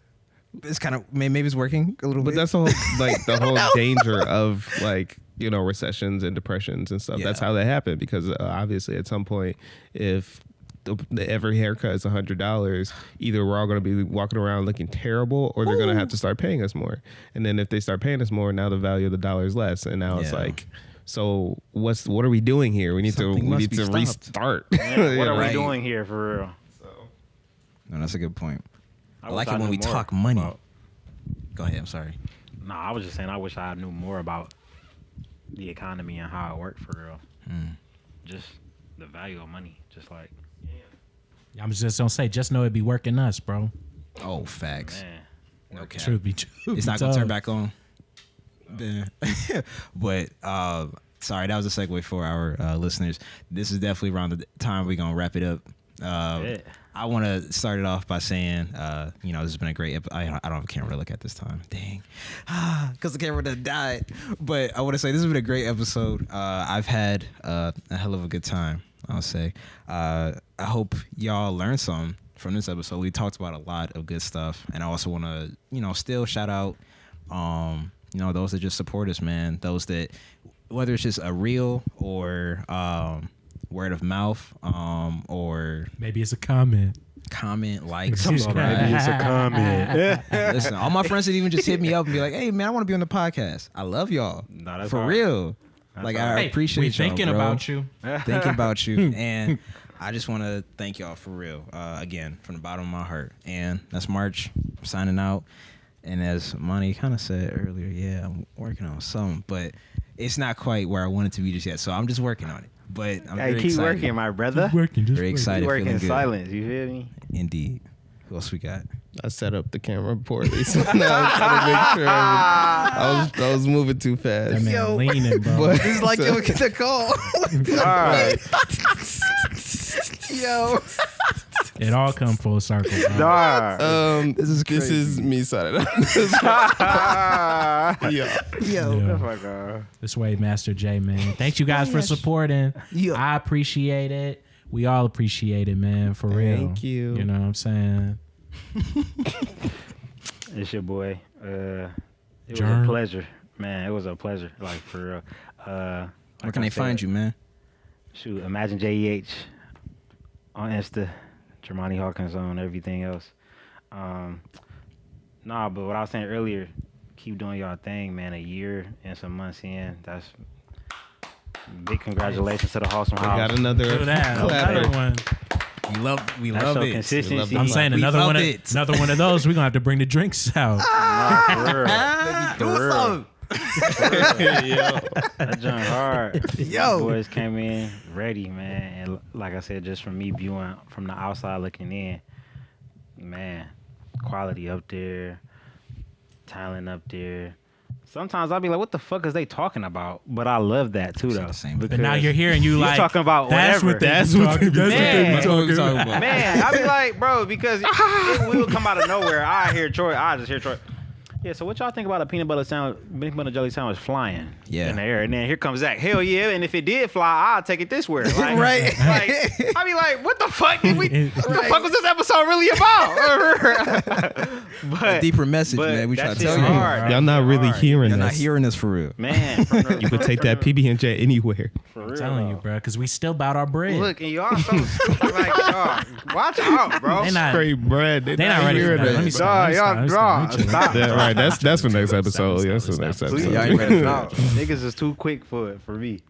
S2: it's kind of maybe it's working a little
S3: But
S2: bit.
S3: that's the whole like the whole danger of like recessions and depressions and stuff.
S2: Yeah.
S3: That's how they happen because obviously at some point if every haircut is $100, either we're all going to be walking around looking terrible or they're going to have to start paying us more. And then if they start paying us more, now the value of the dollar is less. And now it's
S2: Yeah.
S3: like, so what are we doing here? We need
S2: Something
S3: to
S2: must be stopped.
S3: restart.
S5: Man, what are
S2: Right.
S5: we doing here for real?
S2: No, that's a good point. I
S5: wish
S2: like it when
S5: knew
S2: we
S5: more
S2: talk money.
S5: about-
S2: Go ahead. I'm sorry.
S5: Nah, I was just saying I wish I knew more about the economy and how it worked for real. Just the value of money. Just like,
S1: I'm just gonna say, just know it be working us, bro.
S2: Oh, facts.
S5: man.
S2: Okay.
S1: Truth be true.
S2: It's not gonna turn back on. Yeah. But sorry, that was a segue for our listeners. This is definitely around the time we're gonna wrap it up.
S5: Yeah.
S2: I want to start it off by saying, this has been a great episode. I don't have a camera to look at this time. Dang. Because the camera done died. But I want to say this has been a great episode. I've had a hell of a good time, I'll say. I hope y'all learned some from this episode. We talked about a lot of good stuff. And I also want to, still shout out, those that just support us, man. Those that, whether it's just a reel or word of mouth, or
S1: Maybe it's a comment.
S2: comment, like,
S5: Maybe it's a comment.
S2: Listen, all my friends that even just hit me up and be like, "Hey, man, I want to be on the podcast. I love y'all,
S5: Nah, that's
S2: for
S5: hard.
S2: real. Like,
S5: hard.
S2: I
S1: Hey,
S2: appreciate
S1: we
S2: y'all,
S1: thinking
S2: bro.
S1: about you.
S2: Thinking about you, and I just want to thank y'all for real. Again, from the bottom of my heart. And that's March signing out. And as Monty kind of said earlier, yeah, I'm working on something, but it's not quite where I want it to be just yet. So I'm just working on it. But I'm
S5: Hey,
S2: very
S5: keep
S2: excited.
S5: working, my brother.
S1: Working, just
S2: Very
S1: working.
S2: excited.
S5: You work
S2: feeling
S5: in
S2: good.
S5: silence. You feel me?
S2: Indeed. Who else we got?
S3: I set up the camera poorly, so now I'm trying to make sure I was moving too fast.
S1: That man leaning, bro.
S3: But-
S2: It's like yo, get the call.
S5: All right.
S2: Yo.
S1: It all come full circle, bro.
S5: Dog.
S2: This is
S3: This
S2: crazy.
S3: is me signing up. Yeah.
S2: Yo.
S1: Yeah.
S5: Fuck off.
S1: This way, Master J, man. Thanks you guys for supporting.
S2: Yeah.
S1: I appreciate it. We all appreciate it, man. For real.
S3: Thank you.
S1: You know what I'm saying?
S5: It's your boy. It was
S1: Jerm.
S5: a pleasure, man. It was a pleasure, like for real.
S2: Where
S5: Like
S2: can
S5: I
S2: they find
S5: said,
S2: you, man?
S5: Shoot, Imagine JEH on Insta, Jermani Hawkins on everything else. Nah, but what I was saying earlier, keep doing y'all thing, man. A year and some months in, that's big congratulations to the Wholesome
S3: We
S5: House.
S3: got another
S1: Do that. Another
S3: clapper.
S1: one.
S2: We
S5: That's
S2: love
S5: so
S2: it.
S5: consistency.
S1: I'm saying
S2: We
S1: another
S2: love
S1: one.
S2: it.
S1: Another one of those. We're gonna have to bring the drinks out.
S5: Nah, for real.
S2: Do something.
S5: That junk hard.
S2: Yo.
S5: The boys came in ready, man. And like I said, just from me viewing from the outside looking in, man, quality up there, talent up there. Sometimes I'll be like, what the fuck is they talking about? But I love that too, though.
S2: the same thing.
S1: But now you're hearing you like
S5: talking about
S1: that's
S5: whatever.
S1: what that's what they
S5: Man.
S1: be talking about.
S2: about.
S5: Man, I be like, bro, because it will come out of nowhere. I just hear Troy. Yeah, so what y'all think about a peanut butter jelly sandwich flying in the air? And then here comes Zach. Hell yeah, and if it did fly, I'll take it this way. Like,
S2: Right.
S5: Like, I be like, what the fuck did we? What the fuck was this episode really about?
S2: A deeper message,
S5: but
S2: man. We
S5: that
S2: try to
S5: shit's
S2: tell you.
S5: hard.
S3: Y'all not really hearing
S2: You're not
S3: this.
S2: hearing this for real.
S5: Man,
S3: You could take that PB and J anywhere.
S5: For real,
S1: I'm telling you,
S5: though.
S1: bro, because we still bout our bread.
S5: Look, and y'all so stupid. Like, y'all, watch out, bro.
S1: they not,
S3: Straight bread.
S1: they not ready for
S3: hearing
S1: that. Let me stop.
S5: Y'all stop.
S3: That, right, that's for next episode.
S1: Stop.
S3: That's for next
S5: Please,
S3: episode.
S2: Y'all ain't ready for
S5: no, niggas is too quick for me.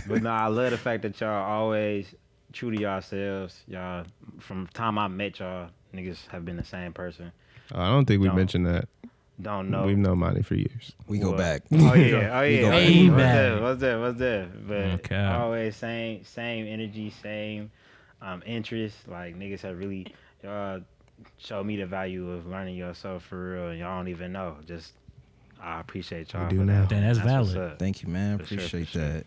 S5: But nah, I love the fact that y'all always true to yourselves. Y'all, from the time I met y'all, niggas have been the same person.
S3: I don't think we
S5: Don't.
S3: mentioned that.
S5: Don't know.
S3: We've known Monty for years.
S2: We go
S5: What?
S2: back.
S5: Oh yeah,
S2: We go
S1: way
S5: What's
S1: back.
S5: that? What's that? But
S1: Okay.
S5: always same energy, same interest. Like niggas have really y'all showed me the value of learning yourself for real. And y'all don't even know. Just I appreciate y'all.
S3: We do
S5: for
S3: now.
S5: that.
S1: Then that's
S5: what's
S1: valid.
S5: up.
S2: Thank you, man.
S5: For sure,
S2: Appreciate
S5: for sure.
S2: that.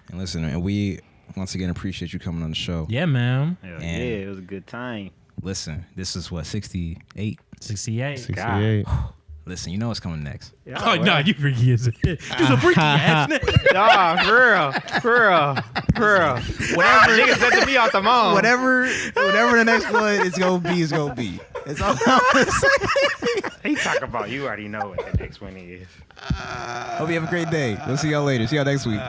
S2: And listen, and we once again appreciate you coming on the show.
S1: Yeah, man.
S5: Hell
S2: And-
S5: yeah, it was a good time.
S2: Listen, this is what 68.
S1: 68.
S3: 68.
S2: Listen, you know what's coming next.
S1: Oh no, you freaky as a Just a freaky ass nigga.
S5: Nah, for real. Whatever niggas said to me off the mom.
S2: Whatever the next one is gonna be is gonna be. It's all I'm gonna say.
S5: He talk about you already know what the next one is.
S2: Hope you have a great day. We'll see y'all later. See y'all next week.